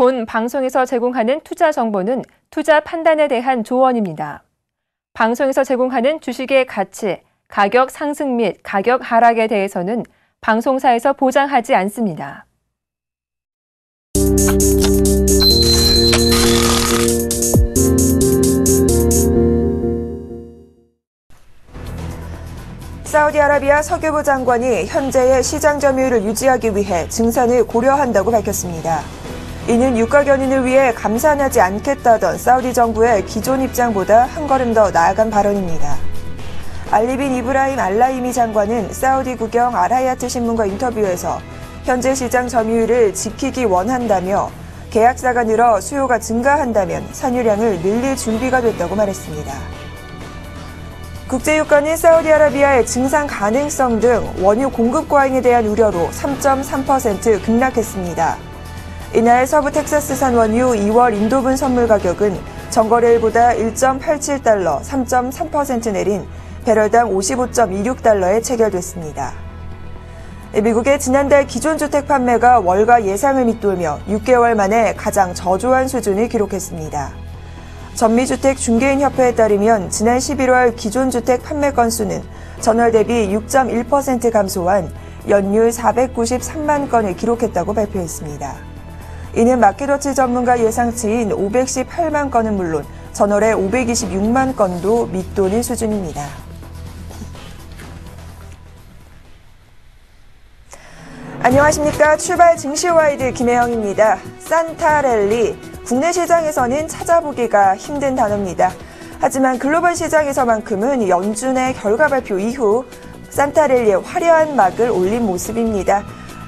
본 방송에서 제공하는 투자 정보는 투자 판단에 대한 조언입니다. 방송에서 제공하는 주식의 가치, 가격 상승 및 가격 하락에 대해서는 방송사에서 보장하지 않습니다. 사우디아라비아 석유부 장관이 현재의 시장 점유율을 유지하기 위해 증산을 고려한다고 밝혔습니다. 이는 유가 견인을 위해 감산하지 않겠다던 사우디 정부의 기존 입장보다 한 걸음 더 나아간 발언입니다. 알리빈 이브라임 알라이미 장관은 사우디 국영 알하야트 신문과 인터뷰에서 현재 시장 점유율을 지키기 원한다며 계약사가 늘어 수요가 증가한다면 산유량을 늘릴 준비가 됐다고 말했습니다. 국제유가는 사우디아라비아의 증산 가능성 등 원유 공급 과잉에 대한 우려로 3.3% 급락했습니다. 이날 서부 텍사스산 원유 2월 인도분 선물 가격은 전거래일보다 1.87달러, 3.3% 내린 배럴당 55.26달러에 체결됐습니다. 미국의 지난달 기존주택 판매가 월가 예상을 밑돌며 6개월 만에 가장 저조한 수준을 기록했습니다. 전미주택 중개인협회에 따르면 지난 11월 기존주택 판매 건수는 전월 대비 6.1% 감소한 연율 493만 건을 기록했다고 발표했습니다. 이는 마켓워치 전문가 예상치인 518만 건은 물론 전월에 526만 건도 밑도는 수준입니다. 안녕하십니까. 출발 증시와이드 김혜영입니다. 산타랠리, 국내 시장에서는 찾아보기가 힘든 단어입니다. 하지만 글로벌 시장에서만큼은 연준의 결과 발표 이후 산타랠리의 화려한 막을 올린 모습입니다.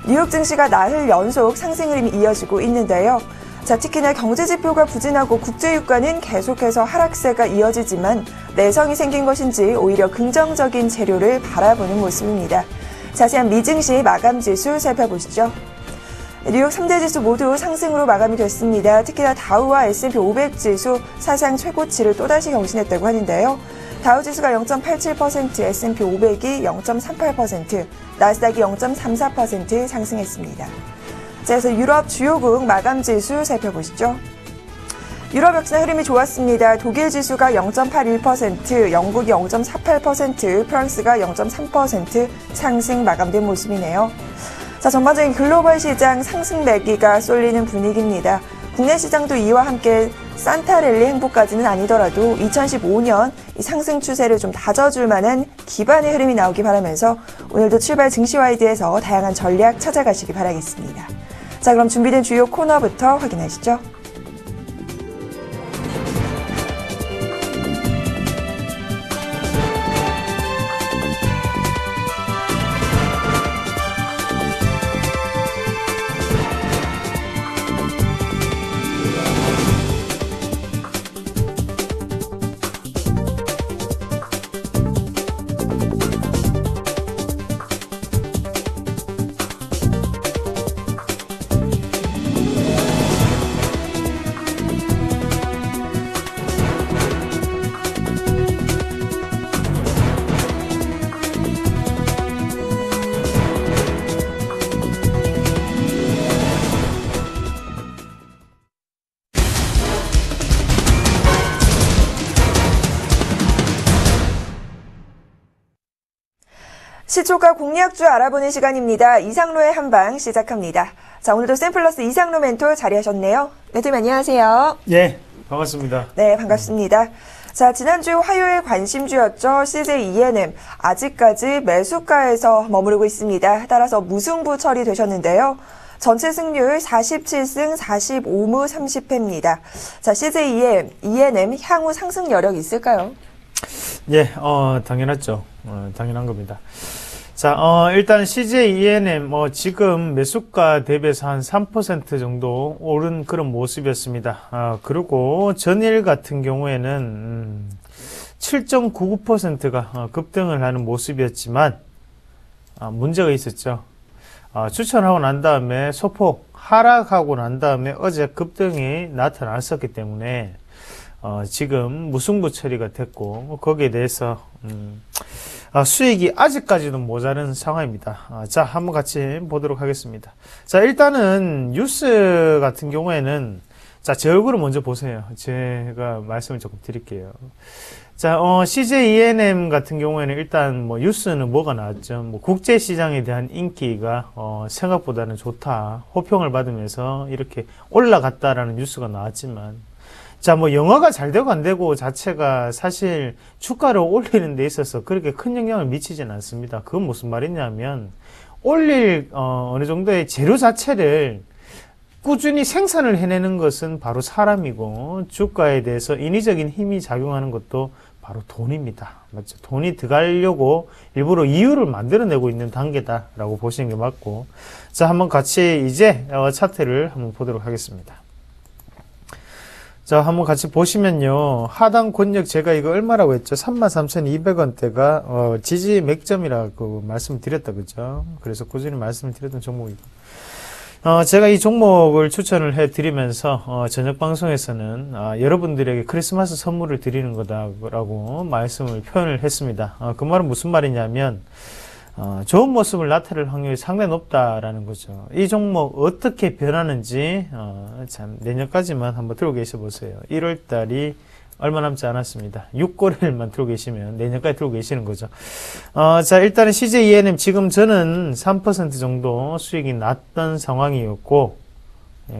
뉴욕 증시가 나흘 연속 상승 흐름이 이어지고 있는데요. 특히나 경제지표가 부진하고 국제유가는 계속해서 하락세가 이어지지만 내성이 생긴 것인지 오히려 긍정적인 재료를 바라보는 모습입니다. 자세한 미증시 마감지수 살펴보시죠. 뉴욕 3대 지수 모두 상승으로 마감이 됐습니다. 특히나 다우와 S&P 500 지수 사상 최고치를 또다시 경신했다고 하는데요. 다우 지수가 0.87%, S&P 500이 0.38%, 나스닥이 0.34% 상승했습니다. 자, 그래서 유럽 주요국 마감지수 살펴보시죠. 유럽 역시나 흐름이 좋았습니다. 독일 지수가 0.81%, 영국이 0.48%, 프랑스가 0.3% 상승 마감된 모습이네요. 자, 전반적인 글로벌 시장 상승 매기가 쏠리는 분위기입니다. 국내 시장도 이와 함께 산타랠리 행보까지는 아니더라도 2015년 이 상승 추세를 좀 다져줄 만한 기반의 흐름이 나오기 바라면서 오늘도 출발 증시와이드에서 다양한 전략 찾아가시기 바라겠습니다. 자, 그럼 준비된 주요 코너부터 확인하시죠. 시초가 공략주 알아보는 시간입니다. 이상로의 한방 시작합니다. 자, 오늘도 샘플러스 이상로 멘토 자리하셨네요. 멘토님 안녕하세요. 예, 반갑습니다. 네, 반갑습니다. 자, 지난주 화요일 관심주였죠. CJ ENM. 아직까지 매수가에서 머무르고 있습니다. 따라서 무승부 처리되셨는데요. 전체 승률 47승 45무 30패입니다. 자, CJ ENM 향후 상승 여력 있을까요? 예, 당연하죠. 당연한 겁니다. 자, 일단 CJ ENM, 지금 매수가 대비해서 한 3% 정도 오른 그런 모습이었습니다. 그리고 전일 같은 경우에는, 7.99%가 급등을 하는 모습이었지만, 문제가 있었죠. 추천하고 난 다음에 소폭 하락하고 난 다음에 어제 급등이 나타났었기 때문에, 지금 무승부 처리가 됐고, 거기에 대해서, 수익이 아직까지도 모자른 상황입니다. 자, 한번 같이 보도록 하겠습니다. 자, 일단은 뉴스 같은 경우에는 자, 제 얼굴을 먼저 보세요. 제가 말씀을 조금 드릴게요. 자, CJ ENM 같은 경우에는 일단 뭐 뉴스는 뭐가 나왔죠? 뭐 국제 시장에 대한 인기가 생각보다는 좋다. 호평을 받으면서 이렇게 올라갔다라는 뉴스가 나왔지만 자, 뭐 영화가 잘 되고 안 되고 자체가 사실 주가를 올리는 데 있어서 그렇게 큰 영향을 미치진 않습니다. 그건 무슨 말이냐면 올릴 어느 정도의 재료 자체를 꾸준히 생산을 해내는 것은 바로 사람이고 주가에 대해서 인위적인 힘이 작용하는 것도 바로 돈입니다. 맞죠? 돈이 들어가려고 일부러 이유를 만들어내고 있는 단계다라고 보시는 게 맞고 자, 한번 같이 이제 차트를 한번 보도록 하겠습니다. 자, 한번 같이 보시면요. 하단 권역 제가 이거 얼마라고 했죠? 33,200원대가 지지 맥점이라고 말씀드렸다 그죠? 그래서 꾸준히 말씀을 드렸던 종목이고 제가 이 종목을 추천을 해드리면서 저녁 방송에서는 여러분들에게 크리스마스 선물을 드리는 거다라고 말씀을 표현을 했습니다. 그 말은 무슨 말이냐면 좋은 모습을 나타낼 확률이 상당히 높다라는 거죠. 이 종목 어떻게 변하는지 참 내년까지만 한번 들고 계셔 보세요. 1월 달이 얼마 남지 않았습니다. 6개월만 들고 계시면 내년까지 들고 계시는 거죠. 자, 일단은 CJ ENM 지금 저는 3% 정도 수익이 났던 상황이었고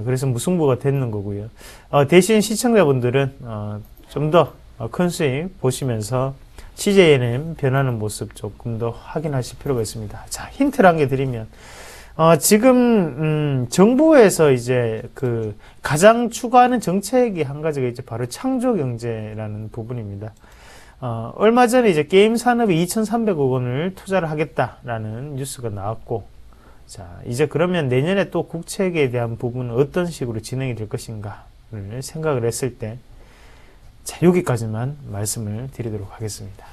그래서 무승부가 됐는 거고요. 대신 시청자분들은 좀 더 큰 수익 보시면서 CJNM 변하는 모습 조금 더 확인하실 필요가 있습니다. 자, 힌트를 한 개 드리면, 지금, 정부에서 이제 가장 추구하는 정책이 한 가지가 이제 바로 창조 경제라는 부분입니다. 얼마 전에 이제 게임 산업에 2,300억 원을 투자를 하겠다라는 뉴스가 나왔고, 자, 이제 그러면 내년에 또 국책에 대한 부분은 어떤 식으로 진행이 될 것인가를 생각을 했을 때, 자, 여기까지만 말씀을 드리도록 하겠습니다.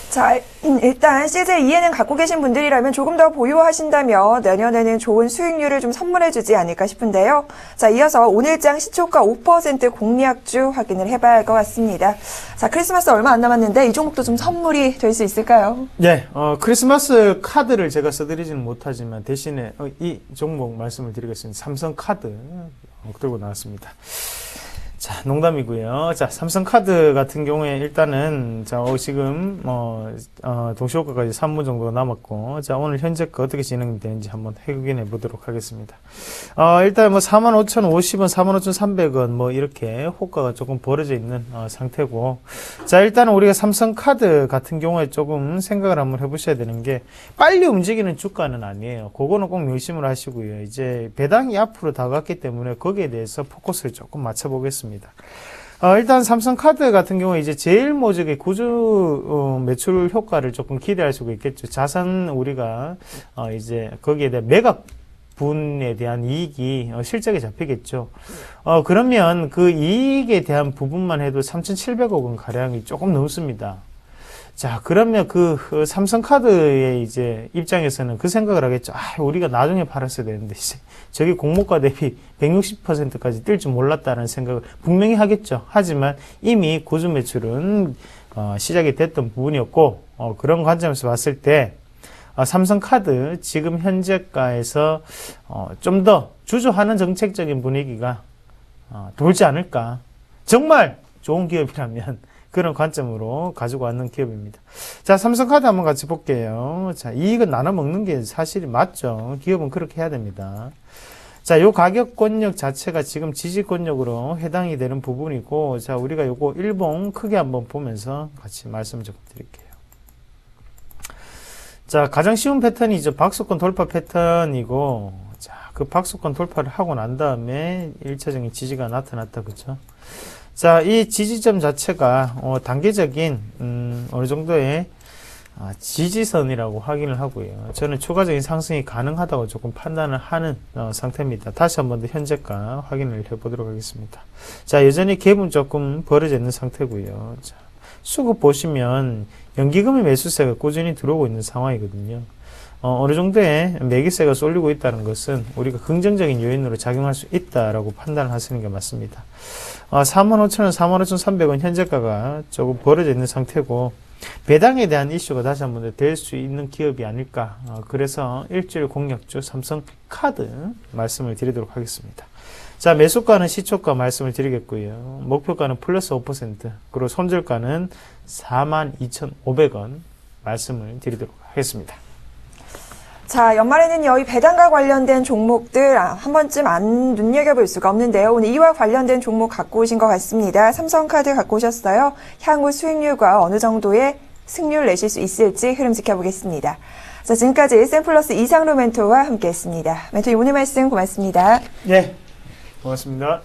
자, 일단 CJ ENM 갖고 계신 분들이라면 조금 더 보유하신다면 내년에는 좋은 수익률을 좀 선물해주지 않을까 싶은데요. 자, 이어서 오늘장 시초가 5% 공략주 확인을 해봐야 할 것 같습니다. 자, 크리스마스 얼마 안 남았는데 이 종목도 좀 선물이 될 수 있을까요? 네, 크리스마스 카드를 제가 써드리지는 못하지만 대신에 이 종목 말씀을 드리겠습니다. 삼성카드 들고 나왔습니다. 자, 농담이고요. 자, 삼성카드 같은 경우에 일단은 자, 지금 동시호가까지 3분 정도가 남았고, 자, 오늘 현재가 어떻게 진행되는지 한번 확인해 보도록 하겠습니다. 일단 뭐 45,050원, 45,300원 뭐 이렇게 호가가 조금 벌어져 있는 상태고, 자, 일단 우리가 삼성카드 같은 경우에 조금 생각을 한번 해보셔야 되는 게 빨리 움직이는 주가는 아니에요. 그거는 꼭 명심을 하시고요. 이제 배당이 앞으로 다가왔기 때문에 거기에 대해서 포커스를 조금 맞춰보겠습니다. 일단 삼성카드 같은 경우에 이제 제일모직의 구주 매출 효과를 조금 기대할 수가 있겠죠. 자산 우리가 이제 거기에 대한 매각 분에 대한 이익이 실적에 잡히겠죠. 그러면 그 이익에 대한 부분만 해도 3,700억 원 가량이 조금 넘습니다. 자, 그러면 그 삼성카드의 이제 입장에서는 그 생각을 하겠죠. 우리가 나중에 팔았어야 되는데, 저기 공모가 대비 160%까지 뛸 줄 몰랐다는 생각을 분명히 하겠죠. 하지만 이미 구주 매출은 시작이 됐던 부분이었고, 그런 관점에서 봤을 때, 삼성카드 지금 현재가에서 좀 더 주저하는 정책적인 분위기가 돌지 않을까. 정말 좋은 기업이라면 그런 관점으로 가지고 왔는 기업입니다. 자, 삼성카드 한번 같이 볼게요. 자, 이익은 나눠 먹는 게 사실이 맞죠. 기업은 그렇게 해야 됩니다. 자, 요 가격권역 자체가 지금 지지권역으로 해당이 되는 부분이고, 자, 우리가 요거 일봉 크게 한번 보면서 같이 말씀 좀 드릴게요. 자, 가장 쉬운 패턴이죠. 박스권 돌파 패턴이고, 자, 그 박스권 돌파를 하고 난 다음에 1차적인 지지가 나타났다, 그죠? 자, 이 지지점 자체가 단계적인 어느 정도의 지지선이라고 확인을 하고요. 저는 추가적인 상승이 가능하다고 조금 판단을 하는 상태입니다. 다시 한번 더 현재가 확인을 해보도록 하겠습니다. 자, 여전히 갭은 조금 벌어져 있는 상태고요. 자, 수급 보시면 연기금의 매수세가 꾸준히 들어오고 있는 상황이거든요. 어느 정도의 매기세가 쏠리고 있다는 것은 우리가 긍정적인 요인으로 작용할 수 있다라고 판단을 하시는 게 맞습니다. 45,000원, 45,300원 현재가가 조금 벌어져 있는 상태고, 배당에 대한 이슈가 다시 한번 될 수 있는 기업이 아닐까. 그래서 일주일 공략주 삼성카드 말씀을 드리도록 하겠습니다. 자, 매수가는 시초가 말씀을 드리겠고요. 목표가는 플러스 5%, 그리고 손절가는 42,500원 말씀을 드리도록 하겠습니다. 자, 연말에는 이 배당과 관련된 종목들 한 번쯤 안 눈여겨볼 수가 없는데요. 오늘 이와 관련된 종목 갖고 오신 것 같습니다. 삼성카드 갖고 오셨어요. 향후 수익률과 어느 정도의 승률 내실 수 있을지 흐름 지켜보겠습니다. 자, 지금까지 샘플러스 이상로 멘토와 함께했습니다. 멘토님 오늘 말씀 고맙습니다. 네, 고맙습니다.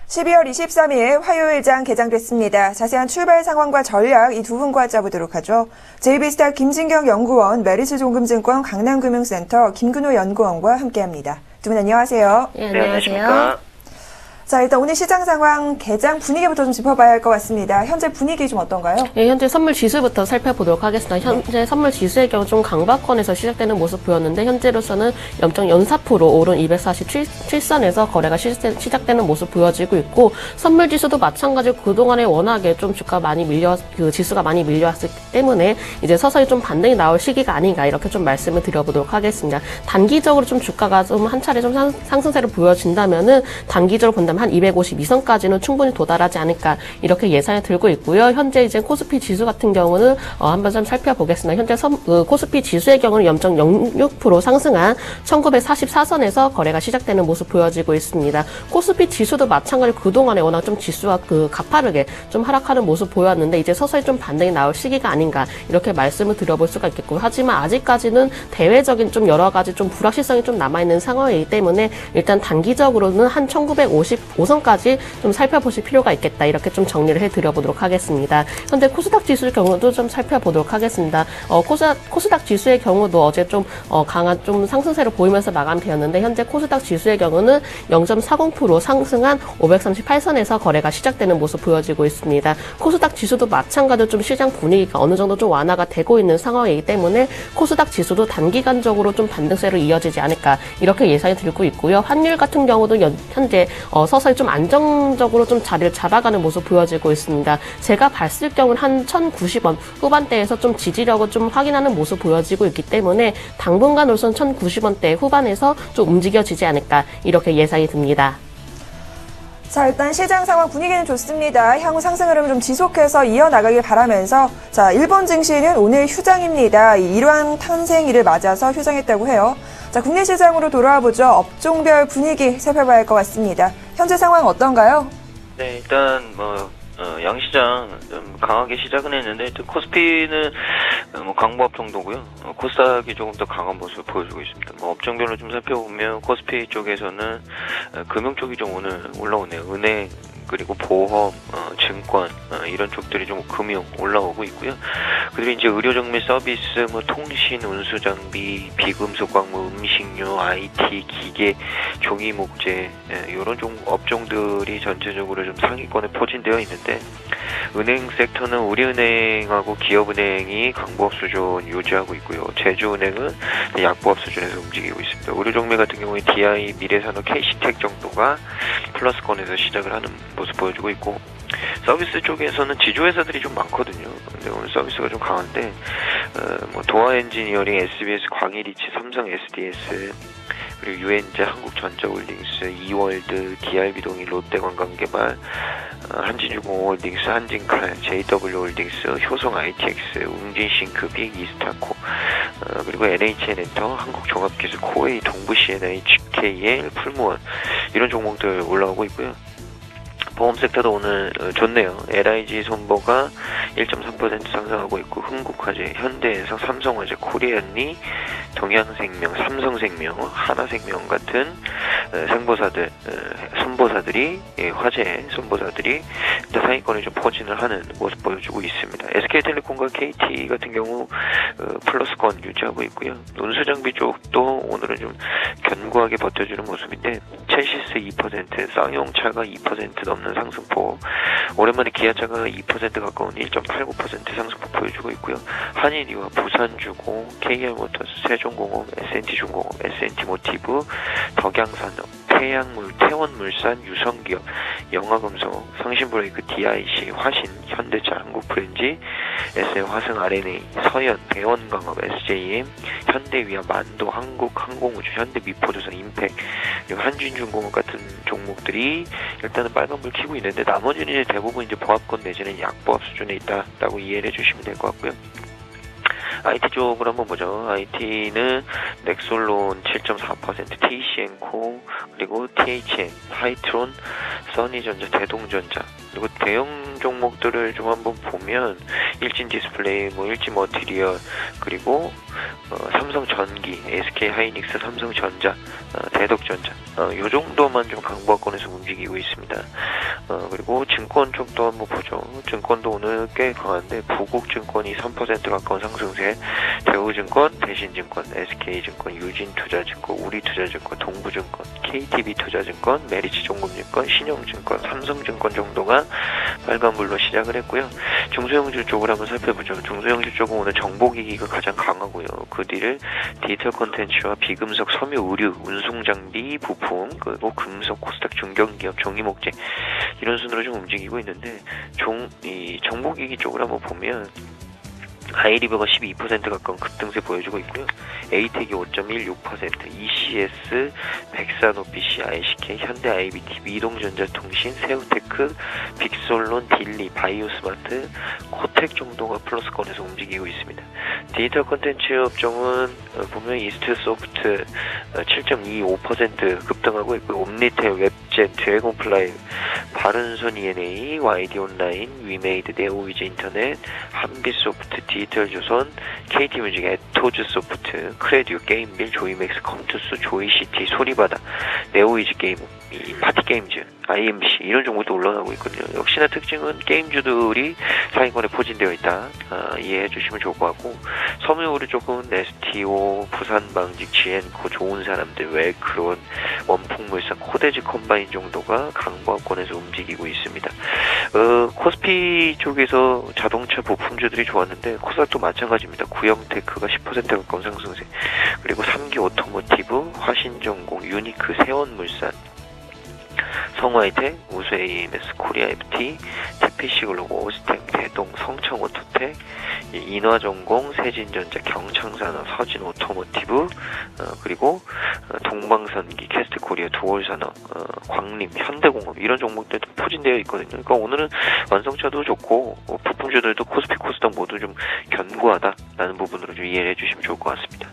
(12월 23일) 화요일장 개장됐습니다. 자세한 출발 상황과 전략 이 두 분과 짜보도록 하죠. JB스타 김진경 연구원, 메리츠종금증권 강남금융센터 김근호 연구원과 함께합니다. 두 분 안녕하세요. 네, 안녕하세요. 자, 일단 오늘 시장 상황, 개장 분위기부터 좀 짚어봐야 할 것 같습니다. 현재 분위기 좀 어떤가요? 네, 현재 선물 지수부터 살펴보도록 하겠습니다. 현재 선물 지수의 경우 좀 강박권에서 시작되는 모습 보였는데 현재로서는 0.04% 오른 247선에서 거래가 시작되는 모습 보여지고 있고 선물 지수도 마찬가지로 그동안에 워낙에 좀 지수가 많이 밀려왔기 때문에 이제 서서히 좀 반등이 나올 시기가 아닌가 이렇게 좀 말씀을 드려보도록 하겠습니다. 단기적으로 좀 주가가 좀 한 차례 좀 상승세를 보여준다면은 단기적으로 본다면 한 252선까지는 충분히 도달하지 않을까 이렇게 예상이 들고 있고요. 현재 이제 코스피 지수 같은 경우는 한번 좀 살펴보겠습니다. 현재 코스피 지수의 경우는 0.06% 상승한 1944선에서 거래가 시작되는 모습 보여지고 있습니다. 코스피 지수도 마찬가지로 그동안에 워낙 좀 지수가 가파르게 좀 하락하는 모습 보였는데 이제 서서히 좀 반등이 나올 시기가 아닌가 이렇게 말씀을 드려볼 수가 있겠고요. 하지만 아직까지는 대외적인 좀 여러 가지 좀 불확실성이 좀 남아있는 상황이기 때문에 일단 단기적으로는 한 1955선까지 좀 살펴보실 필요가 있겠다. 이렇게 좀 정리를 해드려보도록 하겠습니다. 현재 코스닥 지수의 경우도 좀 살펴보도록 하겠습니다. 코스닥 지수의 경우도 어제 좀 강한 좀 상승세를 보이면서 마감되었는데 현재 코스닥 지수의 경우는 0.40% 상승한 538선에서 거래가 시작되는 모습 보여지고 있습니다. 코스닥 지수도 마찬가지로 좀 시장 분위기가 어느 정도 좀 완화가 되고 있는 상황이기 때문에 코스닥 지수도 단기간적으로 좀 반등세로 이어지지 않을까 이렇게 예상이 들고 있고요. 환율 같은 경우도 현재 서서히 좀 안정적으로 좀 자리를 잡아가는 모습 보여지고 있습니다. 제가 봤을 경우는 한 1090원 후반대에서 좀 지지력을 좀 확인하는 모습 보여지고 있기 때문에 당분간으로선 1090원대 후반에서 좀 움직여지지 않을까 이렇게 예상이 듭니다. 자, 일단 시장 상황 분위기는 좋습니다. 향후 상승 흐름 좀 지속해서 이어나가길 바라면서 자, 일본 증시는 오늘 휴장입니다. 일왕 탄생일을 맞아서 휴장했다고 해요. 자, 국내 시장으로 돌아와 보죠. 업종별 분위기 살펴봐야 할 것 같습니다. 현재 상황 어떤가요? 네, 일단 양시장 좀 강하게 시작은 했는데 코스피는 강보합 정도고요. 코스닥이 조금 더 강한 모습을 보여주고 있습니다. 업종별로 좀 살펴보면 코스피 쪽에서는 금융 쪽이 좀 오늘 올라오네요. 은행 그리고 보험, 증권 이런 쪽들이 좀 금융 올라오고 있고요. 그리고 이제 의료적 및 서비스, 뭐 통신, 운수 장비, 비금속 광물, 음식료, IT, 기계, 종이 목재 이런 업종들이 전체적으로 좀 상위권에 포진되어 있는데, 은행 섹터는 우리은행하고 기업은행이 강보합 수준 유지하고 있고요. 제주은행은 약보합 수준에서 움직이고 있습니다. 의료종매 같은 경우에 DI, 미래산업, KC텍 정도가 플러스권에서 시작을 하는 모습 보여주고 있고, 서비스 쪽에서는 지주회사들이 좀 많거든요. 근데 오늘 서비스가 좀 강한데, 뭐 도화 엔지니어링, SBS, 광일이치, 삼성 SDS, 그리고 유엔제, 한국전자홀딩스, 이월드, DR비동이, 롯데관광개발, 한진중공업홀딩스, 한진칼, JW홀딩스, 효성 ITX, 웅진싱크빅, 이스타코, 그리고 NHN엔터, 한국종합기술, 코웨이, 동부CNI, GKL, 풀무원 이런 종목들 올라오고 있고요. 보험 섹터도 오늘 좋네요. LIG 손보가 1.3% 상승하고 있고, 흥국화재, 현대해상, 삼성화재, 코리안리, 동양생명, 삼성생명, 하나생명 같은 선보사들이 화재 선보사들이 상위권에 좀 포진을 하는 모습 보여주고 있습니다. SK텔레콤과 KT 같은 경우 플러스권 유지하고 있고요. 운수장비 쪽도 오늘은 좀 견고하게 버텨주는 모습인데, 첼시스 2%, 쌍용차가 2% 넘는 상승폭, 오랜만에 기아차가 2% 가까운 1.89% 상승폭 보여주고 있고요. 한일이와 부산주공, KR모터스, 세종공업, SNT중공업, SNT모티브, 덕양산업, 태원물산, 유성기업, 영화금속, 성신브레이크, DIC, 화신, 현대차, 한국프렌지, SM화승, RNA, 서현, 대원광업, SJM, 현대위아, 만도, 한국항공우주, 현대미포조선, 임팩, 그리고 한진중공업 같은 종목들이 일단은 빨간불 켜고 있는데, 나머지는 이제 대부분 이제 보합권 내지는 약보합 수준에 있다라고 이해를 해주시면 될 것 같고요. IT 쪽으로 한번 보죠. IT는 넥솔론 7.4%, TCN코, 그리고 THN, 하이트론, 써니전자, 대동전자, 그리고 대형 종목들을 좀 한번 보면 일진디스플레이, 일진머티리얼, 그리고 삼성전기, SK하이닉스, 삼성전자, 대덕전자, 요 정도만 좀 강보합권에서 움직이고 있습니다. 그리고 증권 쪽도 한번 보죠. 증권도 오늘 꽤 강한데, 부국증권이 3% 가까운 상승세, 대우증권, 대신증권, SK증권, 유진투자증권, 우리투자증권, 동부증권, KTB투자증권, 메리츠종금증권, 신영증권, 삼성증권 정도가 빨간불로 시작을 했고요. 중소형주 쪽을 한번 살펴보죠. 중소형주 쪽은 오늘 정보기기가 가장 강하고요. 그 뒤를 디지털 콘텐츠와 비금속, 섬유, 의류, 운송장비, 부품, 그리고 금속, 코스닥, 중견기업, 종이목재 이런 순으로 좀 움직이고 있는데, 이 정보기기 쪽을 한번 보면 아이리버가 12% 가까운 급등세 보여주고 있고요. 에이텍이 5.16%, ECS, 백사노피시, ICK, 현대 IBT, 미동전자통신, 세우테크, 빅솔론, 딜리, 바이오스마트, 코텍 정도가 플러스권에서 움직이고 있습니다. 디지털 콘텐츠 업종은 보면 이스트소프트 7.25% 급등하고 있고, 옴니텔, 웹젠, 드래곤플라이, 바른손 ENA, YD온라인, 위메이드, 네오위즈 인터넷, 한빛소프트, 디지털조선, KT뮤직, 에토즈소프트, 크레디오, 게임빌, 조이맥스, 컴투스, 조이시티, 소리바다, 네오위즈 게임, 파티게임즈, IMC 이런 종목도 올라가고 있거든요. 역시나 특징은 게임주들이 상위권에 포진되어 있다. 이해해 주시면 좋을 것 같고, 섬유의류 쪽은 STO, 부산방직, GN코, 좋은 사람들, 웰크론, 원풍물산, 코데지 컴바인 정도가 강보합권에서 움직이고 있습니다. 코스피 쪽에서 자동차 부품주들이 좋았는데, 코스닥도 마찬가지입니다. 구형테크가 10% 가까운 상승세, 그리고 3기 오토모티브, 화신전공, 유니크, 세원물산, 성화이텍, 우수 AMS, 코리아 FT, TPC글로벌, 오스템, 대동, 성창오토텍, 인화전공, 세진전자, 경창산업, 서진오토모티브, 그리고 동방선기, 캐스트코리아, 두올산업, 광림, 현대공업 이런 종목들도 포진되어 있거든요. 그러니까 오늘은 완성차도 좋고 부품주들도 코스피, 코스닥 모두 좀 견고하다라는 부분으로 좀 이해를 해주시면 좋을 것 같습니다.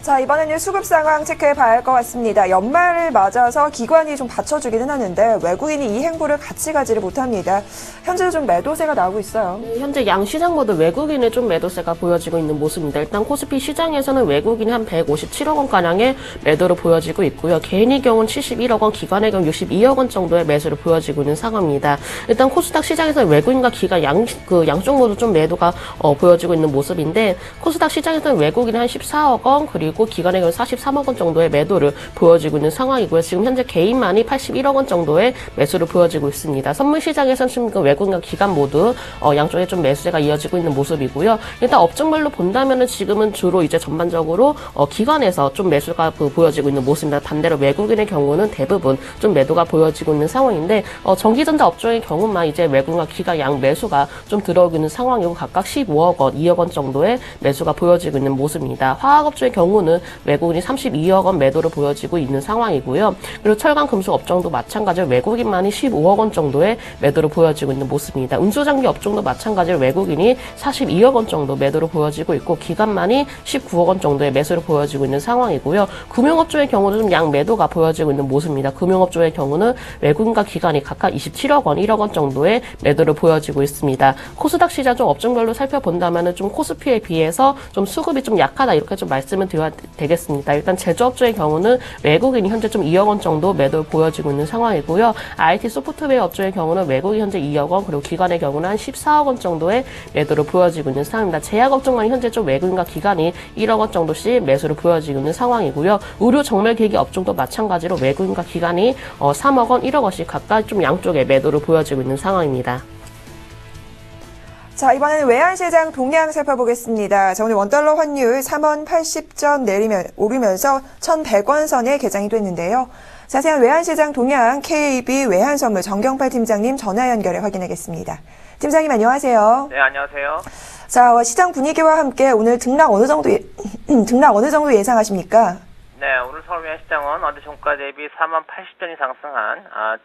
자, 이번에는 수급 상황 체크해 봐야 할 것 같습니다. 연말을 맞아서 기관이 좀 받쳐주기는 하는데 외국인이 이 행보를 같이 가지를 못합니다. 현재 좀 매도세가 나오고 있어요. 현재 양 시장 모두 외국인의 좀 매도세가 보여지고 있는 모습입니다. 일단 코스피 시장에서는 외국인이 한 157억 원가량의 매도로 보여지고 있고요. 개인의 경우는 71억 원, 기관의 경우 62억 원 정도의 매수로 보여지고 있는 상황입니다. 일단 코스닥 시장에서 외국인과 기관 양쪽 모두 좀 매도가 보여지고 있는 모습인데 코스닥 시장에서는 외국인이 한 14억 원, 그리고 기관의 경우 43억 원 정도의 매도를 보여지고 있는 상황이고요. 지금 현재 개인만이 81억 원 정도의 매수를 보여지고 있습니다. 선물 시장에서는 지금 외국인과 기관 모두 양쪽에 좀 매수세가 이어지고 있는 모습이고요. 일단 업종별로 본다면은 지금은 주로 이제 전반적으로 기관에서 좀 매수가 보여지고 있는 모습입니다. 반대로 외국인의 경우는 대부분 좀 매도가 보여지고 있는 상황인데 전기전자 업종의 경우만 이제 외국인과 기관 양 매수가 좀 들어오고 있는 상황이고 각각 15억 원, 2억 원 정도의 매수가 보여지고 있는 모습입니다. 화학업종의 경우는 외국인이 32억 원 매도를 보여지고 있는 상황이고요. 그리고 철강 금속 업종도 마찬가지로 외국인만이 15억 원 정도의 매도를 보여지고 있는 모습입니다. 운수장비 업종도 마찬가지로 외국인이 42억 원 정도 매도를 보여지고 있고 기관만이 19억 원 정도의 매수를 보여지고 있는 상황이고요. 금융업종의 경우도 좀 양 매도가 보여지고 있는 모습입니다. 금융업종의 경우는 외국인과 기관이 각각 27억 원, 1억 원 정도의 매도를 보여지고 있습니다. 코스닥 시장 좀 업종별로 살펴본다면은 좀 코스피에 비해서 좀 수급이 좀 약하다 이렇게 좀 말씀을 드려야 되겠습니다. 일단 제조업종의 경우는 외국인이 현재 좀 2억 원 정도 매도를 보여지고 있는 상황이고요. IT 소프트웨어 업종의 경우는 외국인 현재 2억 원, 그리고 기관의 경우는 한 14억 원 정도의 매도를 보여지고 있는 상황입니다. 제약업종만 현재 좀 외국인과 기관이 1억 원 정도씩 매수를 보여지고 있는 상황이고요. 의료 정밀기기 업종도 마찬가지로 외국인과 기관이 3억 원, 1억 원씩 각각 좀 양쪽에 매도를 보여지고 있는 상황입니다. 자, 이번에는 외환시장 동향 살펴보겠습니다. 자, 오늘 원달러 환율 3원 80전 오르면서 1,100원 선에 개장이 됐는데요. 자세한 외환시장 동향 KB 외환선물 정경팔 팀장님 전화 연결해 확인하겠습니다. 팀장님 안녕하세요. 네, 안녕하세요. 자, 시장 분위기와 함께 오늘 등락 어느 정도 예상하십니까? 네, 오늘 서울 외환시장은 어제 종가 대비 4만 80전이 상승한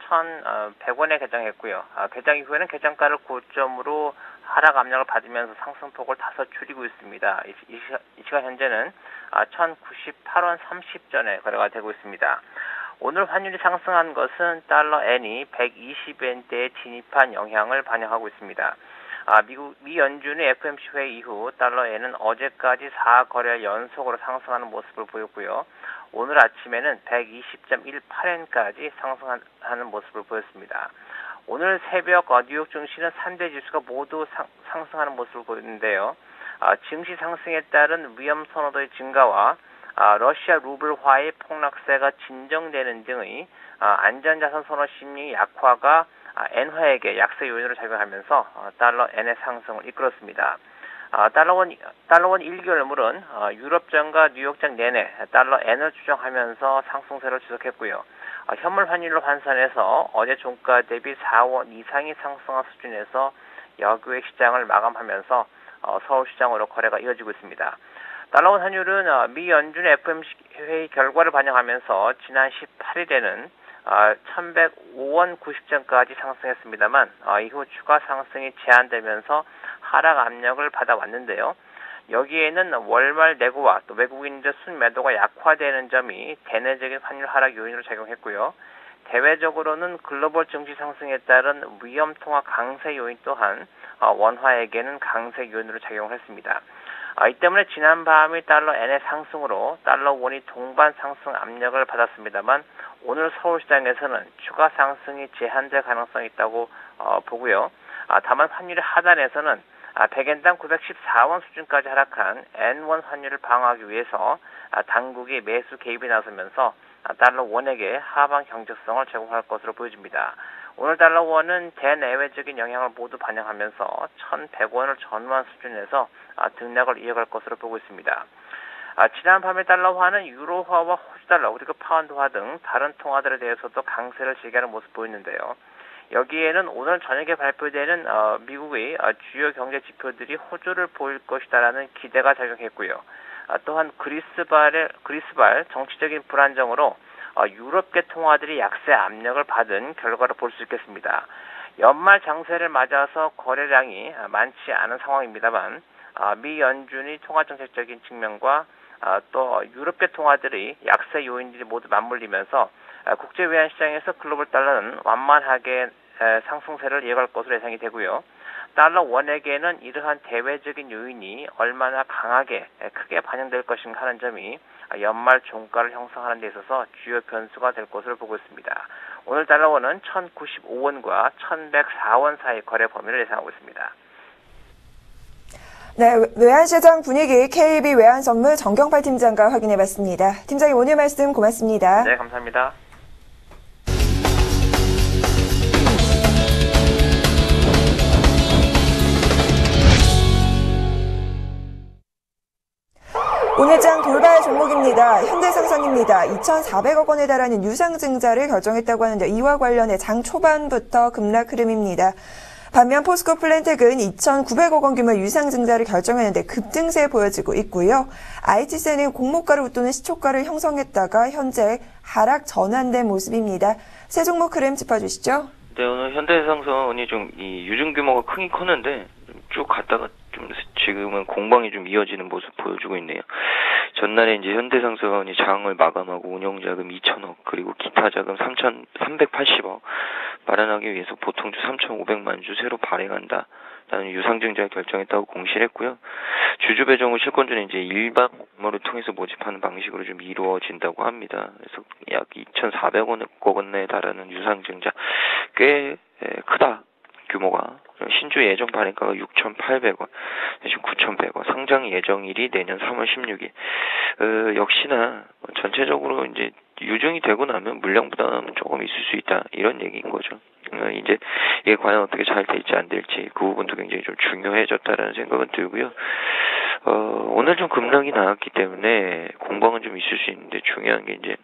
1,100원에 개장했고요. 개장 이후에는 개장가를 고점으로 하락 압력을 받으면서 상승폭을 다소 줄이고 있습니다. 이 시간 현재는 1,098원 30전에 거래가 되고 있습니다. 오늘 환율이 상승한 것은 달러 N이 120엔대에 진입한 영향을 반영하고 있습니다. 미 연준의 FOMC 회의 이후 달러 N은 어제까지 4거래일 연속으로 상승하는 모습을 보였고요. 오늘 아침에는 120.18엔까지 상승하는 모습을 보였습니다. 오늘 새벽 뉴욕 증시는 3대 지수가 모두 상승하는 모습을 보였는데요. 증시 상승에 따른 위험 선호도의 증가와 러시아 루블화의 폭락세가 진정되는 등의 안전자산 선호 심리 약화가 엔화에게 약세 요인으로 작용하면서 달러 N의 상승을 이끌었습니다. 달러원 1개월물은 유럽장과 뉴욕장 내내 달러 N을 추정하면서 상승세를 지속했고요. 현물 환율로 환산해서 어제 종가 대비 4원 이상이 상승한 수준에서 여교의 시장을 마감하면서 서울시장으로 거래가 이어지고 있습니다. 달러원 환율은 미 연준 FOMC 회의 결과를 반영하면서 지난 18일에는 1,105원 90전까지 상승했습니다만 이후 추가 상승이 제한되면서 하락 압력을 받아왔는데요. 여기에는 월말 내고와 또 외국인들 순매도가 약화되는 점이 대내적인 환율 하락 요인으로 작용했고요. 대외적으로는 글로벌 증시 상승에 따른 위험 통화 강세 요인 또한 원화에게는 강세 요인으로 작용했습니다. 이 때문에 지난밤의 달러 N의 상승으로 달러 원이 동반 상승 압력을 받았습니다만 오늘 서울시장에서는 추가 상승이 제한될 가능성이 있다고 보고요. 다만 환율의 하단에서는 100엔당 914원 수준까지 하락한 N1 환율을 방어하기 위해서 당국이 매수 개입이 나서면서 달러 원에게 하방 경직성을 제공할 것으로 보여집니다. 오늘 달러 원은 대내외적인 영향을 모두 반영하면서 1,100원을 전후한 수준에서 등락을 이어갈 것으로 보고 있습니다. 지난 밤에 달러화는 유로화와 호주달러 그리고 파운드화 등 다른 통화들에 대해서도 강세를 즐기는 모습 보이는데요. 여기에는 오늘 저녁에 발표되는 미국의 주요 경제 지표들이 호조를 보일 것이다라는 기대가 작용했고요. 또한 그리스발 정치적인 불안정으로 유럽계 통화들이 약세 압력을 받은 결과를 볼 수 있겠습니다. 연말 장세를 맞아서 거래량이 많지 않은 상황입니다만 미 연준이 통화정책적인 측면과 또 유럽계 통화들이 약세 요인들이 모두 맞물리면서 국제 외환 시장에서 글로벌 달러는 완만하게 상승세를 이어갈 것으로 예상이 되고요. 달러 원액에는 이러한 대외적인 요인이 얼마나 강하게 크게 반영될 것인가 하는 점이 연말 종가를 형성하는 데 있어서 주요 변수가 될 것으로 보고 있습니다. 오늘 달러원은 1,095원과 1,104원 사이 거래 범위를 예상하고 있습니다. 네, 외환시장 분위기 KB 외환선물 정경팔 팀장과 확인해봤습니다. 팀장님 오늘 말씀 고맙습니다. 네, 감사합니다. 오늘 장 돌발 종목입니다. 현대상선입니다. 2,400억 원에 달하는 유상증자를 결정했다고 하는데 이와 관련해 장 초반부터 급락 흐름입니다. 반면 포스코 플랜텍은 2,900억 원 규모 유상증자를 결정했는데 급등세 보여지고 있고요. IT센은 공모가를 웃도는 시초가를 형성했다가 현재 하락 전환된 모습입니다. 세 종목 흐름 짚어주시죠. 네, 오늘 현대해상선이 좀 이 유증 규모가 크긴 컸는데 쭉 갔다가 좀 지금은 공방이 좀 이어지는 모습 보여주고 있네요. 전날에 이제 현대상선이 장을 마감하고 운영자금 2,000억 그리고 기타 자금 3,380억 마련하기 위해서 보통주 3,500만 주 새로 발행한다. 라는 유상증자 결정했다고 공시를 했고요. 주주 배정 후 실권주는 이제 일반 공모를 통해서 모집하는 방식으로 좀 이루어진다고 합니다. 그래서 약 2,400억 원에 달하는 유상증자 꽤 크다. 규모가 신주 예정 발행가가 6,800원, 지금 9,100원, 상장 예정일이 내년 3월 16일. 역시나 전체적으로 이제 유증이 되고 나면 물량 부담은 조금 있을 수 있다 이런 얘기인 거죠. 이제 이게 과연 어떻게 잘 될지 안 될지 그 부분도 굉장히 좀 중요해졌다라는 생각은 들고요. 오늘 좀 급락이 나왔기 때문에 공방은 좀 있을 수 있는데 중요한 게 이제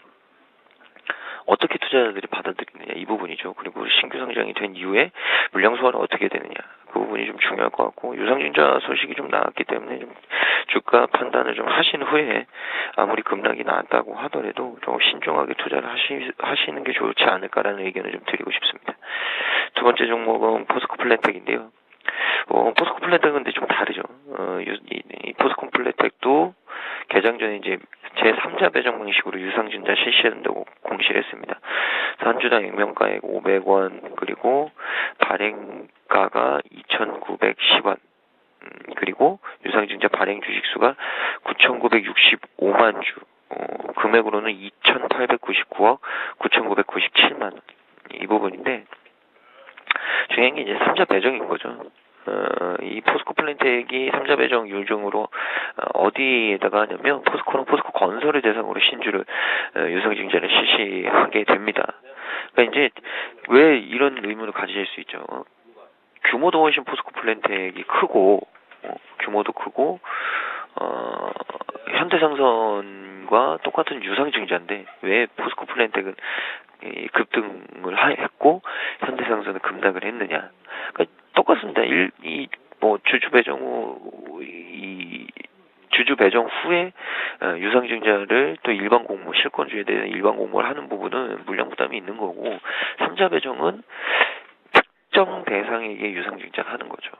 어떻게 투자자들이 받아들이느냐 이 부분이죠. 그리고 신규 상장이 된 이후에 물량 소화는 어떻게 되느냐 그 부분이 좀 중요할 것 같고 유상증자 소식이 좀 나왔기 때문에 좀 주가 판단을 좀 하신 후에 아무리 급락이 나왔다고 하더라도 좀 신중하게 투자를 하시는 게 좋지 않을까라는 의견을 좀 드리고 싶습니다. 두 번째 종목은 포스코 플랜텍인데요. 포스코 플랜텍은 근데 좀 다르죠. 이 포스코 플랜텍도 개장 전에 이제 제3자 배정 방식으로 유상증자 실시해야 된다고 공시를 했습니다. 한 주당 액면가액 500원 그리고 발행가가 2,910원 그리고 유상증자 발행 주식수가 9,965만 주 금액으로는 2,899억 9,997만 원 이 부분인데 중요한 게 이제 3자 배정인 거죠. 이 포스코 플랜텍이 3자 배정 유증으로 어디에다가 하냐면 포스코랑 포스코 건설을 대상으로 신주를 유상증자를 실시하게 됩니다. 그러니까 이제 왜 이런 의문을 가지실 수 있죠. 규모도 훨씬 포스코 플랜텍이 크고 규모도 크고 현대상선과 똑같은 유상증자인데 왜 포스코 플랜텍은 급등을 했고 현대상선은 급락을 했느냐? 그러니까 똑같습니다. 주주 배정 후에 유상증자를 또 일반 공모 실권주에 대한 일반 공모를 하는 부분은 물량 부담이 있는 거고 3자 배정은 특정 대상에게 유상증자를 하는 거죠.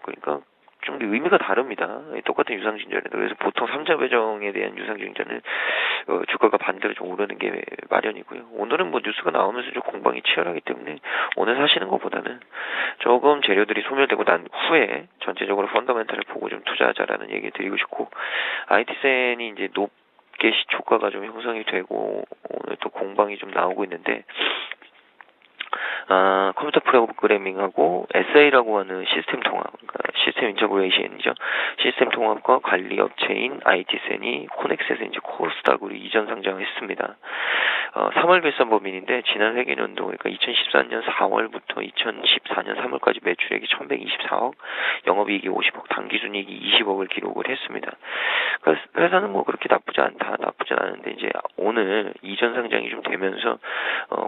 그러니까 좀 의미가 다릅니다. 똑같은 유상증자인데 그래서 보통 3자 배정에 대한 유상증자는 주가가 반대로 좀 오르는 게 마련이고요. 오늘은 뭐 뉴스가 나오면서 좀 공방이 치열하기 때문에 오늘 사시는 것보다는 조금 재료들이 소멸되고 난 후에 전체적으로 펀더멘탈을 보고 좀 투자하자라는 얘기 드리고 싶고 IT센이 이제 높게 시초가가 좀 형성이 되고 오늘 또 공방이 좀 나오고 있는데 컴퓨터 프로그래밍하고 SA라고 하는 시스템 통합, 그러니까 시스템 인터그레이션이죠. 시스템 통합과 관리 업체인 IT센이 코넥스에서 이제 코스닥으로 이전 상장했습니다. 3월 결산 법인인데 지난 회계연도 그러니까 2014년 4월부터 2014년 3월까지 매출액이 1,124억, 영업이익이 50억, 당기순이익이 20억을 기록을 했습니다. 그래서 회사는 뭐 그렇게 나쁘진 않은데 이제 오늘 이전 상장이 좀 되면서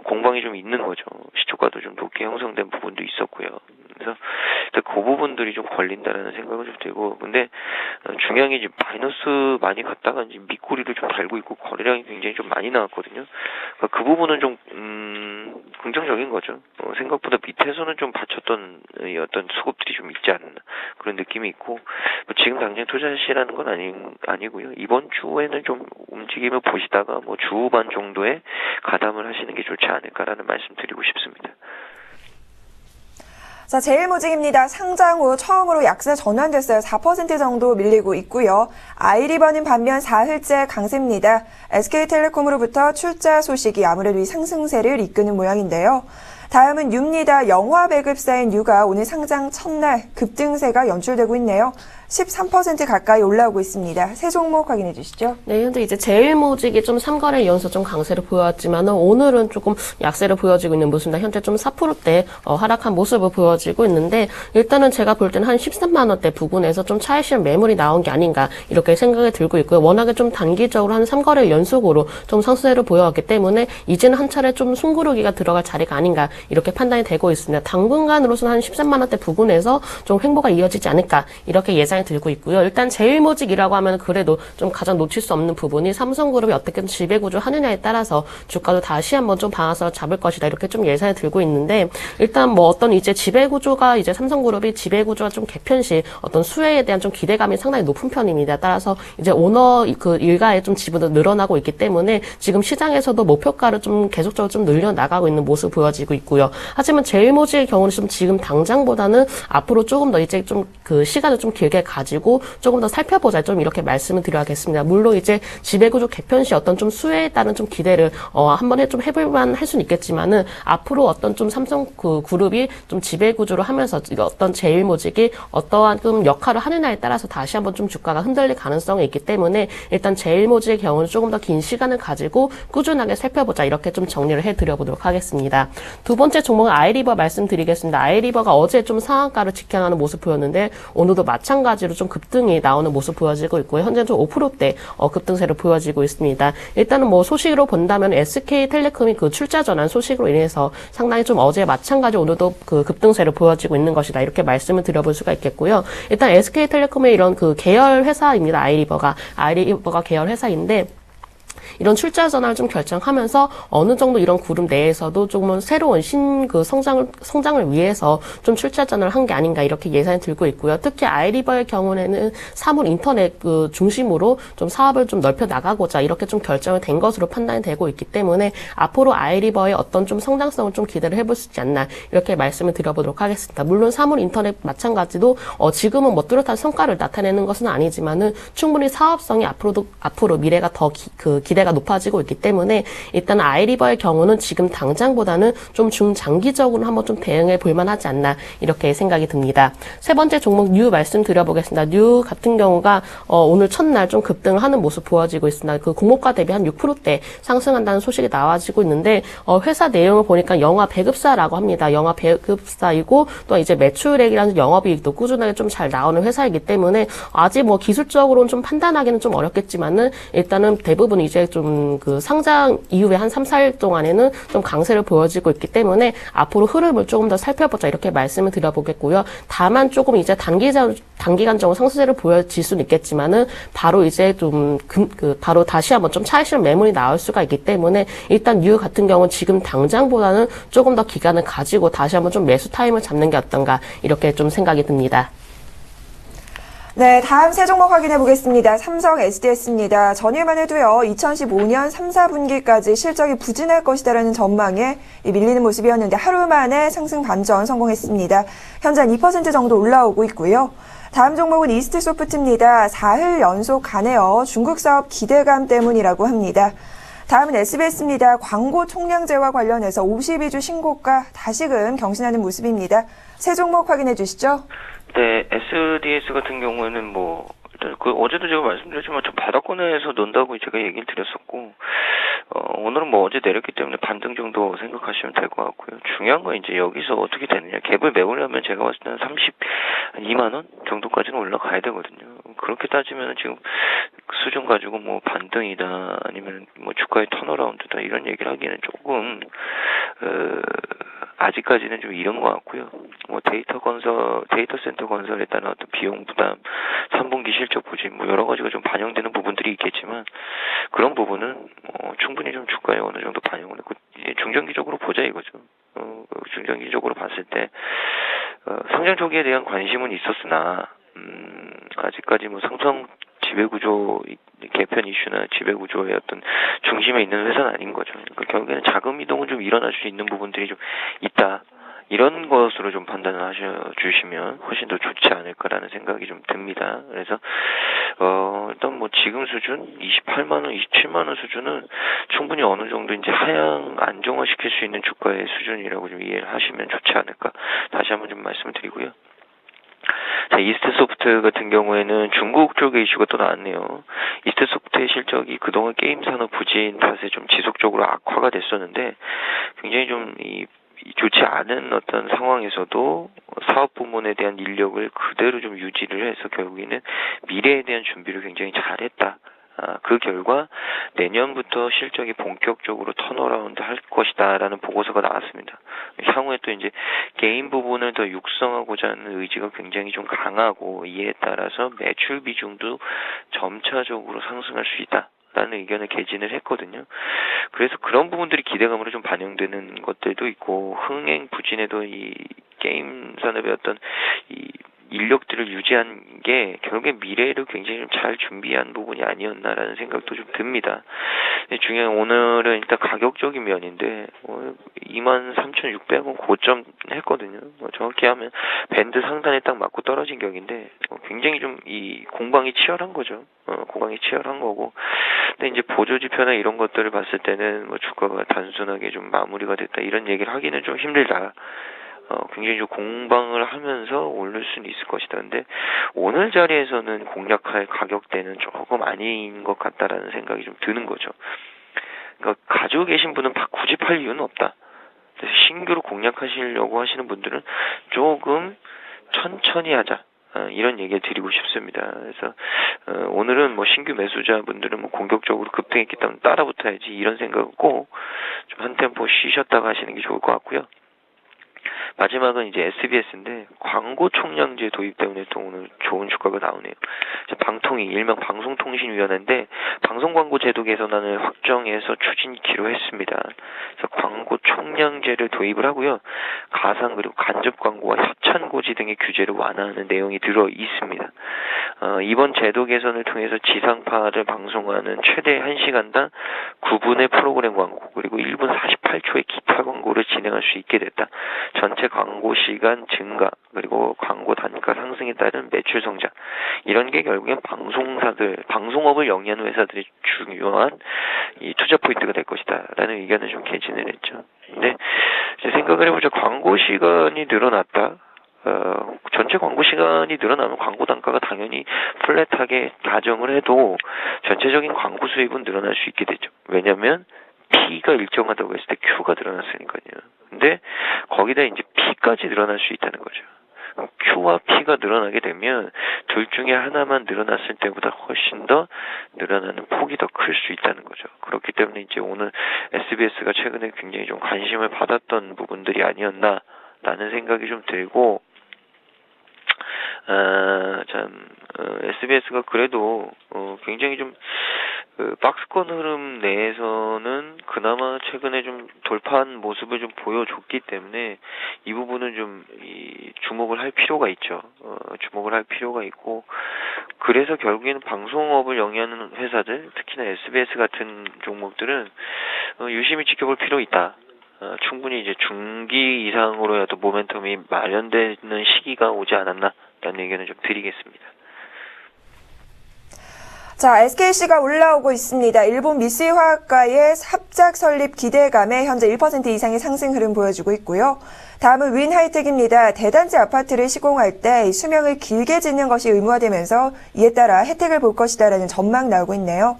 공방이 좀 있는 거죠. 시초가도 좀 높게 형성된 부분도 있었고요. 그래서 그 부분들이 좀 걸린다라는 생각은 좀 들고, 근데 중요한 게 이제 마이너스 많이 갔다가 이제 밑꼬리를 좀 달고 있고 거래량이 굉장히 좀 많이 나왔거든요. 그러니까 그 부분은 좀 긍정적인 거죠. 생각보다 밑에서는 좀 받쳤던 이 어떤 수급들이 좀 있지 않나 그런 느낌이 있고, 뭐 지금 당장 투자 시라는 건 아니고요. 이번 주에는 좀 움직임을 보시다가 뭐 주 후반 정도에 가담을 하시는 게 좋지 않을까라는 말씀 드리고 싶습니다. 자, 제일모직입니다. 상장 후 처음으로 약세 전환됐어요. 4% 정도 밀리고 있고요. 아이리버는 반면 4흘째 강세입니다. SK텔레콤으로부터 출자 소식이 아무래도 이 상승세를 이끄는 모양인데요. 다음은 뉴입니다. 영화 배급사인 뉴가 오늘 상장 첫날 급등세가 연출되고 있네요. 13% 가까이 올라오고 있습니다. 세 종목 확인해 주시죠. 네, 현재 이제 제일모직이 좀 3거래 연속 좀 강세를 보여왔지만은 오늘은 조금 약세를 보여지고 있는 모습입니다. 현재 좀 4%대 하락한 모습을 보여지고 있는데, 일단은 제가 볼 때는 한 13만 원대 부근에서 좀 차익실 매물이 나온 게 아닌가 이렇게 생각이 들고 있고요. 워낙에 좀 단기적으로 한 3거래 연속으로 좀 상승세를 보여왔기 때문에 이제는 한 차례 좀 숨고르기가 들어갈 자리가 아닌가 이렇게 판단이 되고 있습니다. 당분간으로서는 한 13만 원대 부근에서 좀 횡보가 이어지지 않을까 이렇게 예상이 들고 있고요. 일단 제일모직이라고 하면 그래도 좀 가장 놓칠 수 없는 부분이 삼성그룹이 어떻게 지배구조 하느냐에 따라서 주가도 다시 한번 좀 방아선을 잡을 것이다 이렇게 좀 예상이 들고 있는데, 일단 뭐 어떤 이제 지배구조가 이제 삼성그룹이 지배구조가 좀 개편 시 어떤 수혜에 대한 좀 기대감이 상당히 높은 편입니다. 따라서 이제 오너 그 일가의 좀 지분도 늘어나고 있기 때문에 지금 시장에서도 목표가를 좀 계속적으로 좀 늘려나가고 있는 모습 보여지고 있고요. 하지만 제일모직의 경우는 좀 지금 당장보다는 앞으로 조금 더 이제 좀 그 시간을 좀 길게 가지고 조금 더 살펴보자 좀 이렇게 말씀을 드려야겠습니다. 물론 이제 지배구조 개편 시 어떤 좀 수혜에 따른 좀 기대를 한번 좀 해볼만 할 수는 있겠지만은 앞으로 어떤 좀 삼성 그 그룹이 좀 지배구조를 하면서 어떤 제일모직이 어떠한 좀 역할을 하느냐에 따라서 다시 한번 좀 주가가 흔들릴 가능성이 있기 때문에 일단 제일모직의 경우는 조금 더 긴 시간을 가지고 꾸준하게 살펴보자 이렇게 좀 정리를 해드려보도록 하겠습니다. 두 번째 종목은 아이리버 말씀드리겠습니다. 아이리버가 어제 좀 상한가를 직행하는 모습 보였는데 오늘도 마찬가지로 좀 급등이 나오는 모습 보여지고 있고요. 현재 좀 5%대 급등세를 보여지고 있습니다. 일단은 뭐 소식으로 본다면 SK텔레콤이 그 출자 전환 소식으로 인해서 상당히 좀 어제 마찬가지 오늘도 그 급등세를 보여지고 있는 것이다 이렇게 말씀을 드려볼 수가 있겠고요. 일단 SK텔레콤의 이런 그 계열 회사입니다. 아이리버가 계열 회사인데, 이런 출자 전환을 좀 결정하면서 어느 정도 이런 그룹 내에서도 조금은 새로운 성장을 위해서 좀 출자 전환을 한 게 아닌가 이렇게 예상이 들고 있고요. 특히 아이리버의 경우에는 사물 인터넷 그 중심으로 좀 사업을 좀 넓혀 나가고자 이렇게 좀 결정이 된 것으로 판단이 되고 있기 때문에 앞으로 아이리버의 어떤 좀 성장성을 좀 기대를 해볼 수 있지 않나 이렇게 말씀을 드려보도록 하겠습니다. 물론 사물 인터넷 마찬가지도 지금은 뭐 뚜렷한 성과를 나타내는 것은 아니지만은 충분히 사업성이 앞으로 미래가 더 기대가 높아지고 있기 때문에 일단 아이리버의 경우는 지금 당장보다는 좀 중장기적으로 한번 좀 대응해 볼 만하지 않나 이렇게 생각이 듭니다. 세 번째 종목 뉴 말씀드려보겠습니다. 뉴 같은 경우가 오늘 첫날 좀 급등을 하는 모습 보여지고 있습니다. 그 공모가 대비 한 6%대 상승한다는 소식이 나와지고 있는데 회사 내용을 보니까 영화 배급사라고 합니다. 영화 배급사이고 또 이제 매출액이라는 영업이익도 꾸준하게 좀 잘 나오는 회사이기 때문에 아직 뭐 기술적으로는 좀 판단하기는 좀 어렵겠지만은 일단은 대부분 이제 좀 그 상장 이후에 한 3, 4일 동안에는 좀 강세를 보여지고 있기 때문에 앞으로 흐름을 조금 더 살펴보자 이렇게 말씀을 드려보겠고요. 다만 조금 이제 단기간적으로 상승세를 보여질 수는 있겠지만은 바로 이제 좀 바로 다시 한번 좀 차익실 매물이 나올 수가 있기 때문에 일단 뉴 같은 경우는 지금 당장보다는 조금 더 기간을 가지고 다시 한번 좀 매수 타임을 잡는 게 어떤가 이렇게 좀 생각이 듭니다. 네, 다음 세 종목 확인해 보겠습니다. 삼성 SDS입니다. 전일만 해도요, 2015년 3, 4분기까지 실적이 부진할 것이다라는 전망에 밀리는 모습이었는데 하루 만에 상승 반전 성공했습니다. 현재 2% 정도 올라오고 있고요. 다음 종목은 이스트소프트입니다. 4흘 연속 가네요. 중국 사업 기대감 때문이라고 합니다. 다음은 SBS입니다. 광고 총량제와 관련해서 52주 신고가 다시금 경신하는 모습입니다. 세 종목 확인해 주시죠. 네, SDS 같은 경우에는 뭐 일단 어제도 제가 말씀드렸지만 저 바닥권에서 논다고 제가 얘기를 드렸었고 오늘은 뭐 어제 내렸기 때문에 반등 정도 생각하시면 될 것 같고요. 중요한 건 이제 여기서 어떻게 되느냐. 갭을 메우려면 제가 봤을 때는 32만 원 정도까지는 올라가야 되거든요. 그렇게 따지면 지금 수준 가지고 뭐 반등이다 아니면 뭐 주가의 턴어라운드다 이런 얘기를 하기에는 조금 아직까지는 좀 이른 것 같고요. 뭐 데이터 센터 건설에 따른 어떤 비용 부담, 3분기 실적 부진, 뭐 여러 가지가 좀 반영되는 부분들이 있겠지만 그런 부분은 충분히 좀 주가에 어느 정도 반영을 했고 중장기적으로 보자 이거죠. 중장기적으로 봤을 때 상장 초기에 대한 관심은 있었으나 아직까지 뭐 삼성 지배구조 개편 이슈나 지배구조의 어떤 중심에 있는 회사는 아닌 거죠. 그러니까 결국에는 자금 이동은 좀 일어날 수 있는 부분들이 좀 있다. 이런 것으로 좀 판단을 하셔주시면 훨씬 더 좋지 않을까라는 생각이 좀 듭니다. 그래서 일단 뭐 지금 수준 28만 원, 27만 원 수준은 충분히 어느 정도 이제 하향 안정화시킬 수 있는 주가의 수준이라고 좀 이해를 하시면 좋지 않을까. 다시 한번 좀 말씀을 드리고요. 자, 이스트소프트 같은 경우에는 중국 쪽의 이슈가 또 나왔네요. 이스트소프트의 실적이 그동안 게임 산업 부진 탓에 좀 지속적으로 악화가 됐었는데 굉장히 좀 좋지 않은 어떤 상황에서도 사업 부문에 대한 인력을 그대로 좀 유지를 해서 결국에는 미래에 대한 준비를 굉장히 잘했다. 그 결과 내년부터 실적이 본격적으로 턴어라운드 할 것이다라는 보고서가 나왔습니다. 향후에 또 이제 게임 부분을 더 육성하고자 하는 의지가 굉장히 좀 강하고 이에 따라서 매출 비중도 점차적으로 상승할 수 있다. 라는 의견을 개진을 했거든요. 그래서 그런 부분들이 기대감으로 좀 반영되는 것들도 있고 흥행 부진에도 이 게임 산업의 어떤 이 인력들을 유지한 게 결국에 미래를 굉장히 좀 잘 준비한 부분이 아니었나라는 생각도 좀 듭니다. 중요한 오늘은 일단 가격적인 면인데 23,600원 고점 했거든요. 정확히 하면 밴드 상단에 딱 맞고 떨어진 격인데 굉장히 좀 이 공방이 치열한 거죠. 공방이 치열한 거고. 근데 이제 보조 지표나 이런 것들을 봤을 때는 뭐 주가가 단순하게 좀 마무리가 됐다 이런 얘기를 하기는 좀 힘들다. 굉장히 좀 공방을 하면서 오를 수는 있을 것이다. 근데 오늘 자리에서는 공략할 가격대는 조금 아닌 것 같다라는 생각이 좀 드는 거죠. 그러니까 가지고 계신 분은 굳이 팔 이유는 없다. 그래서 신규로 공략하시려고 하시는 분들은 조금 천천히 하자. 이런 얘기를 드리고 싶습니다. 그래서 오늘은 뭐 신규 매수자분들은 뭐 공격적으로 급등했기 때문에 따라붙어야지 이런 생각은 꼭 좀 한 템포 쉬셨다가 하시는 게 좋을 것 같고요. 마지막은 이제 SBS인데 광고 총량제 도입 때문에 또 오늘 좋은 주가가 나오네요. 방통위 일명 방송통신위원회인데 방송 광고 제도 개선안을 확정해서 추진키로 했습니다. 그래서 광고 총량제를 도입을 하고요. 가상 그리고 간접 광고와 협찬 고지 등의 규제를 완화하는 내용이 들어 있습니다. 이번 제도 개선을 통해서 지상파를 방송하는 최대 1시간당 9분의 프로그램 광고 그리고 1분 48초의 기타 광고를 진행할 수 있게 됐다. 전체 광고 시간 증가 그리고 광고 단가 상승에 따른 매출 성장 이런 게 결국엔 방송업을 영위하는 회사들이 중요한 이 투자 포인트가 될 것이다라는 의견을 좀 개진을 했죠. 근데 이제 생각을 해보자. 광고 시간이 늘어났다. 전체 광고 시간이 늘어나면 광고 단가가 당연히 플랫하게 가정을 해도 전체적인 광고 수입은 늘어날 수 있게 되죠. 왜냐하면 P가 일정하다고 했을 때 Q가 늘어났으니까요. 근데 거기다 이제 P까지 늘어날 수 있다는 거죠. Q와 P가 늘어나게 되면 둘 중에 하나만 늘어났을 때보다 훨씬 더 늘어나는 폭이 더 클 수 있다는 거죠. 그렇기 때문에 이제 오늘 SBS가 최근에 굉장히 좀 관심을 받았던 부분들이 아니었나라는 생각이 좀 들고 SBS가 그래도 굉장히 좀 박스권 흐름 내에서는 그나마 최근에 좀 돌파한 모습을 좀 보여줬기 때문에 이 부분은 좀 주목을 할 필요가 있죠. 주목을 할 필요가 있고 그래서 결국에는 방송업을 영위하는 회사들 특히나 SBS 같은 종목들은 유심히 지켜볼 필요 있다. 충분히 이제 중기 이상으로라도 모멘텀이 마련되는 시기가 오지 않았나라는 의견을 좀 드리겠습니다. 자, SKC가 올라오고 있습니다. 일본 미쓰이 화학과의 합작 설립 기대감에 현재 1% 이상의 상승 흐름 보여주고 있고요. 다음은 윈하이텍입니다. 대단지 아파트를 시공할 때 수명을 길게 짓는 것이 의무화되면서 이에 따라 혜택을 볼 것이다라는 전망 나오고 있네요.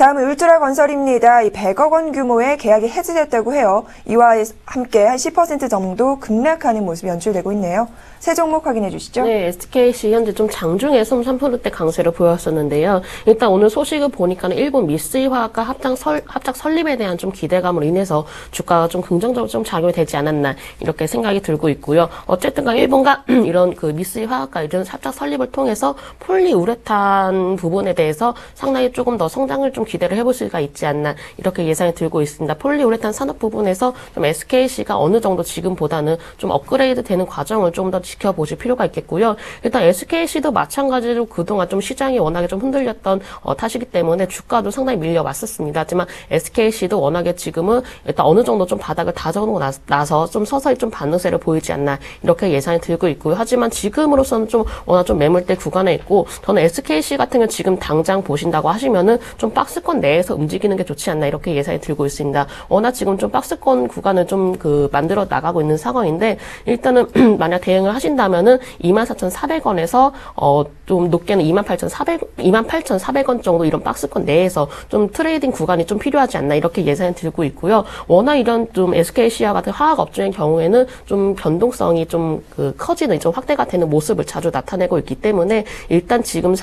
다음은 울트라건설입니다. 이 100억 원 규모의 계약이 해지됐다고 해요. 이와 함께 한 10% 정도 급락하는 모습이 연출되고 있네요. 세 종목 확인해 주시죠. 네, SKC 현재 좀 장중에 3% 강세를 보였었는데요. 일단 오늘 소식을 보니까는 일본 미쓰이화학과 합작 설립에 대한 좀 기대감으로 인해서 주가가 좀 긍정적으로 좀 작용이 되지 않았나 이렇게 생각이 들고 있고요. 어쨌든간 일본과 이런 그 미쓰이화학과 이런 합작 설립을 통해서 폴리우레탄 부분에 대해서 상당히 조금 더 성장을 좀 기대를 해볼 수가 있지 않나 이렇게 예상이 들고 있습니다. 폴리우레탄 산업 부분에서 좀 SKC가 어느 정도 지금보다는 좀 업그레이드 되는 과정을 좀 더 지켜보실 필요가 있겠고요. 일단 SKC도 마찬가지로 그동안 좀 시장이 워낙에 좀 흔들렸던 탓이기 때문에 주가도 상당히 밀려왔었습니다. 하지만 SKC도 워낙에 지금은 일단 어느 정도 좀 바닥을 다져놓고 나서 좀 서서히 좀 반등세를 보이지 않나 이렇게 예상이 들고 있고요. 하지만 지금으로서는 좀 워낙 좀 매물대 구간에 있고 저는 SKC 같은 경우 지금 당장 보신다고 하시면은 좀 박스권 내에서 움직이는 게 좋지 않나 이렇게 예상이 들고 있습니다. 워낙 지금 좀 박스권 구간을 좀 만들어 나가고 있는 상황인데 일단은 만약 대응을 하신다면은 24,400원에서 좀 높게는 28,400원 정도 이런 박스권 내에서 좀 트레이딩 구간이 좀 필요하지 않나 이렇게 예상이 들고 있고요. 워낙 이런 좀 SKC와 같은 화학 업종의 경우에는 좀 변동성이 좀 커지는 좀 확대가 되는 모습을 자주 나타내고 있기 때문에 일단 지금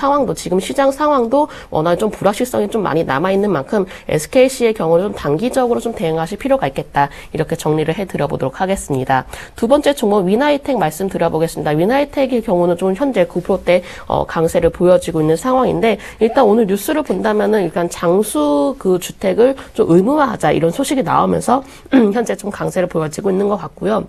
시장 상황도 워낙 좀 불확실성이 좀 많이 남아 있는 만큼 SKC의 경우는 좀 단기적으로 좀 대응하실 필요가 있겠다 이렇게 정리를 해드려 보도록 하겠습니다. 두 번째 종목 위나이텍 말씀드려보겠습니다. 위나이텍의 경우는 좀 현재 9%대 강세를 보여지고 있는 상황인데 일단 오늘 뉴스를 본다면은 일단 장수 주택을 좀 의무화하자 이런 소식이 나오면서 현재 좀 강세를 보여지고 있는 것 같고요.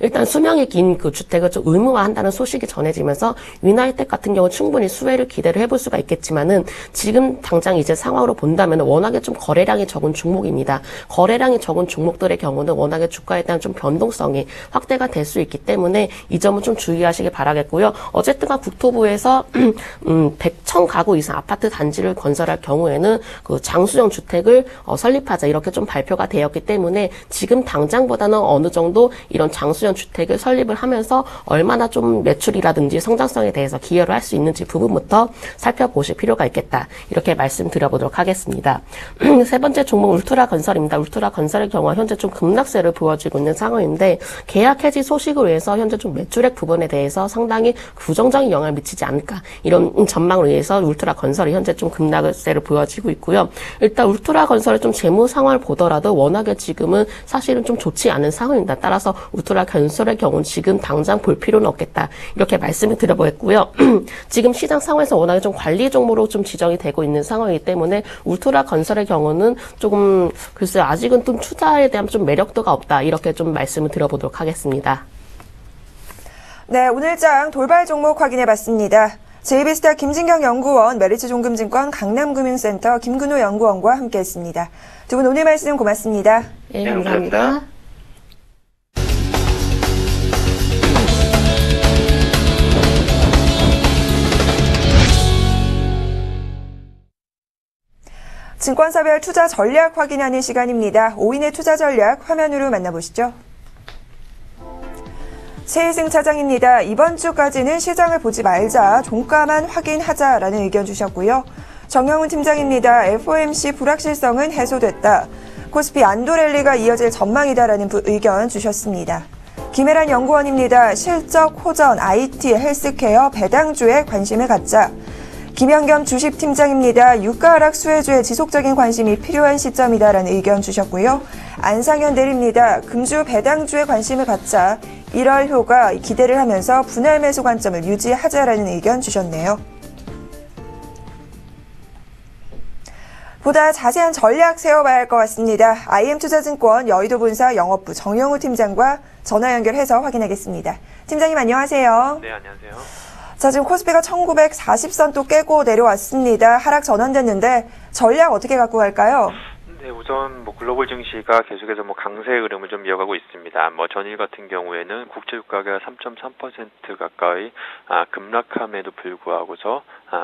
일단 수명이 긴 그 주택을 좀 의무화한다는 소식이 전해지면서 위나이텍 같은 경우 충분히 수혜를 기대를 해볼 수가 있겠지만은 지금 당장 이제 상황으로 본다면 워낙에 좀 거래량이 적은 종목입니다. 거래량이 적은 종목들의 경우는 워낙에 주가에 대한 좀 변동성이 확대가 될 수 있기 때문에 이 점은 좀 주의하시기 바라겠고요. 어쨌든간 국토부에서 100천 가구 이상 아파트 단지를 건설할 경우에는 그 장수형 주택을 설립하자 이렇게 좀 발표가 되었기 때문에 지금 당장보다는 어느 정도 이런 장수형 주택을 설립을 하면서 얼마나 좀 매출이라든지 성장성에 대해서 기여를 할 수 있는지 부분부터 살펴보실 필요가 있겠다. 이렇게 말씀드려보도록 하겠습니다. 세 번째 종목 울트라건설입니다. 울트라건설의 경우 현재 좀 급락세를 보여지고 있는 상황인데 계약 해지 소식으로 해서 현재 좀 매출액 부분에 대해서 상당히 부정적인 영향을 미치지 않을까 이런 전망으로 인해서 울트라건설이 현재 좀 급락세를 보여지고 있고요. 일단 울트라건설의 좀 재무 상황을 보더라도 워낙에 지금은 사실은 좀 좋지 않은 상황입니다. 따라서 울트라건설의 경우는 지금 당장 볼 필요는 없겠다. 이렇게 말씀을 드려보겠고요. 지금 시장 상황에서 워낙에 좀 관리 종목으로 좀 지정이 되고 있는 상황이기 때문에 울트라건설의 경우는 조금 글쎄 아직은 좀 투자에 대한 좀 매력도가 없다. 이렇게 좀 말씀을 드려보도록 하겠습니다. 네, 오늘장 돌발 종목 확인해봤습니다. JB스타 김진경 연구원, 메리츠종금증권 강남금융센터 김근호 연구원과 함께했습니다. 두 분 오늘 말씀 고맙습니다. 네, 감사합니다. 증권사별 투자 전략 확인하는 시간입니다. 5인의 투자 전략 화면으로 만나보시죠. 최희승 차장입니다. 이번 주까지는 시장을 보지 말자, 종가만 확인하자라는 의견 주셨고요. 정영훈 팀장입니다. FOMC 불확실성은 해소됐다. 코스피 안도랠리가 이어질 전망이다라는 의견 주셨습니다. 김혜란 연구원입니다. 실적, 호전, IT, 헬스케어, 배당주에 관심을 갖자. 김현겸 주식팀장입니다. 유가 하락 수혜주에 지속적인 관심이 필요한 시점이다라는 의견 주셨고요. 안상현 대리입니다. 금주 배당주에 관심을 갖자. 1월 효과 기대를 하면서 분할 매수 관점을 유지하자라는 의견 주셨네요. 보다 자세한 전략 세워봐야 할 것 같습니다. IM투자증권 여의도 본사 영업부 정영우 팀장과 전화 연결해서 확인하겠습니다. 팀장님 안녕하세요. 네, 안녕하세요. 자, 지금 코스피가 1940선 또 깨고 내려왔습니다. 하락 전환됐는데 전략 어떻게 갖고 갈까요? 네, 우선 글로벌 증시가 계속해서 강세의 흐름을 좀 이어가고 있습니다. 전일 같은 경우에는 국제 유가가 3.3% 가까이 급락함에도 불구하고서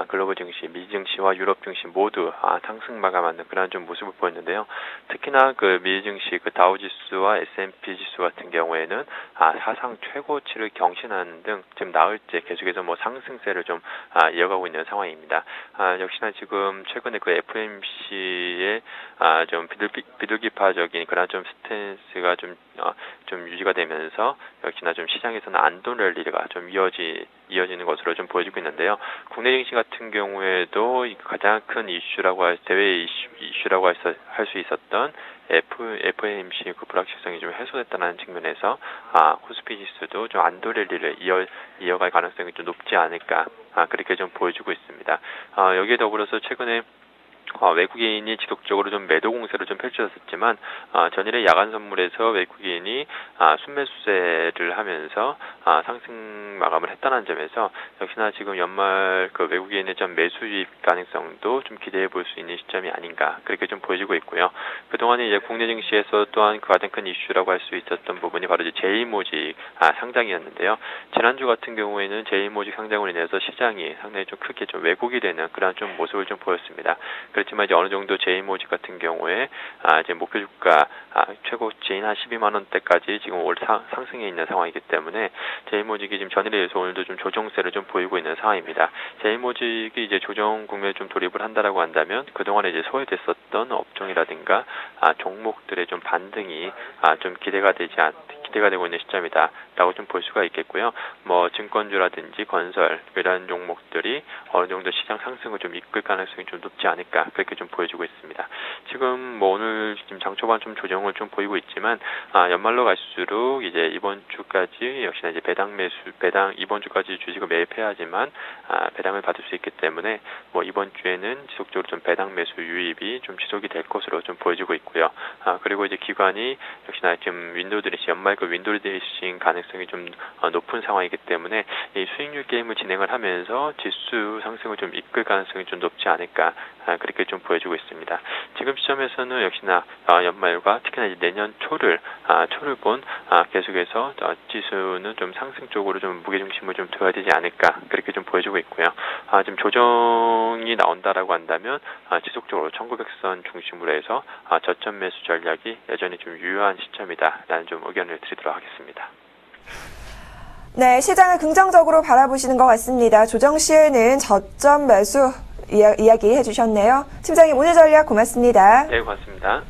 글로벌 증시, 미 증시와 유럽 증시 모두 상승 마감하는 그런 좀 모습을 보였는데요. 특히나 그 미 증시 그 다우 지수와 S&P 지수 같은 경우에는 사상 최고치를 경신하는 등 지금 나흘째 계속해서 뭐 상승세를 좀 이어가고 있는 상황입니다. 역시나 지금 최근에 그 FOMC의 좀 비둘기파적인 그런 좀 스탠스가 좀 유지가 되면서 역시나 좀 시장에서는 안도 랠리가 좀 이어지는 것으로 좀 보여지고 있는데요. 국내 증시 같은 경우에도 가장 큰 대외 이슈라고 할 수 있었던 FOMC 그 불확실성이 좀 해소됐다는 측면에서 코스피 지수도 좀 안도 랠리를 이어갈 가능성이 좀 높지 않을까 그렇게 좀 보여지고 있습니다. 여기에 더불어서 최근에 외국인이 지속적으로 좀 매도 공세를 좀 펼쳐졌었지만 전일의 야간 선물에서 외국인이 순매수세를 하면서 상승 마감을 했다는 점에서 역시나 지금 연말 그 외국인의 좀 매수 유입 가능성도 좀 기대해 볼 수 있는 시점이 아닌가 그렇게 좀 보여지고 있고요. 그동안에 이제 국내 증시에서 또한 그 가장 큰 이슈라고 할 수 있었던 부분이 바로 이제 제2모직 상장이었는데요. 지난주 같은 경우에는 제2모직 상장으로 인해서 시장이 상당히 좀 크게 좀 왜곡이 되는 그런 좀 모습을 좀 보였습니다. 그렇지만 이제 어느 정도 제2모직 같은 경우에 이제 목표 주가 최고치인 한 12만 원대까지 지금 올 상승해 있는 상황이기 때문에 제2모직이 지금 전일에 의해서 오늘도 좀 조정세를 좀 보이고 있는 상황입니다. 제2모직이 이제 조정 국면에 좀 돌입을 한다라고 한다면 그동안에 이제 소외됐었던 업종이라든가 종목들의 좀 반등이 좀 기대가 되고 있는 시점이다라고 좀 볼 수가 있겠고요. 뭐 증권주라든지 건설 이런 종목들이 어느 정도 시장 상승을 좀 이끌 가능성이 좀 높지 않을까 그렇게 좀 보여지고 있습니다. 지금 뭐 오늘 지금 장 초반 좀 조정을 좀 보이고 있지만 연말로 갈수록 이제 이번 주까지 역시나 이제 배당 이번 주까지 주식을 매입해야지만 배당을 받을 수 있기 때문에 뭐 이번 주에는 지속적으로 좀 배당 매수 유입이 좀 지속이 될 것으로 좀 보여지고 있고요. 그리고 이제 기관이 역시나 지금 윈도우 드레싱 연말 그 윈도우 드레싱 가능성이 좀 높은 상황이기 때문에 이 수익률 게임을 진행을 하면서 지수 상승을 좀 이끌 가능성이 좀 높지 않을까 그렇게 좀 보여지고 있습니다. 지금 시점에서는 역시나 연말과 특히나 이제 내년 초를 본 계속해서 지수는 좀 상승 쪽으로 좀 무게중심을 좀 둬야 되지 않을까 그렇게 좀 보여지고 있고요. 지금 조정이 나온다라고 한다면 지속적으로 1900선 중심으로 해서 저점 매수 전략이 여전히 좀 유효한 시점이다라는 좀 의견을 드리도록 하겠습니다. 네, 시장을 긍정적으로 바라보시는 것 같습니다. 조정 시에는 저점 매수 이야기해 주셨네요. 팀장님 오늘 전략 고맙습니다. 네, 고맙습니다.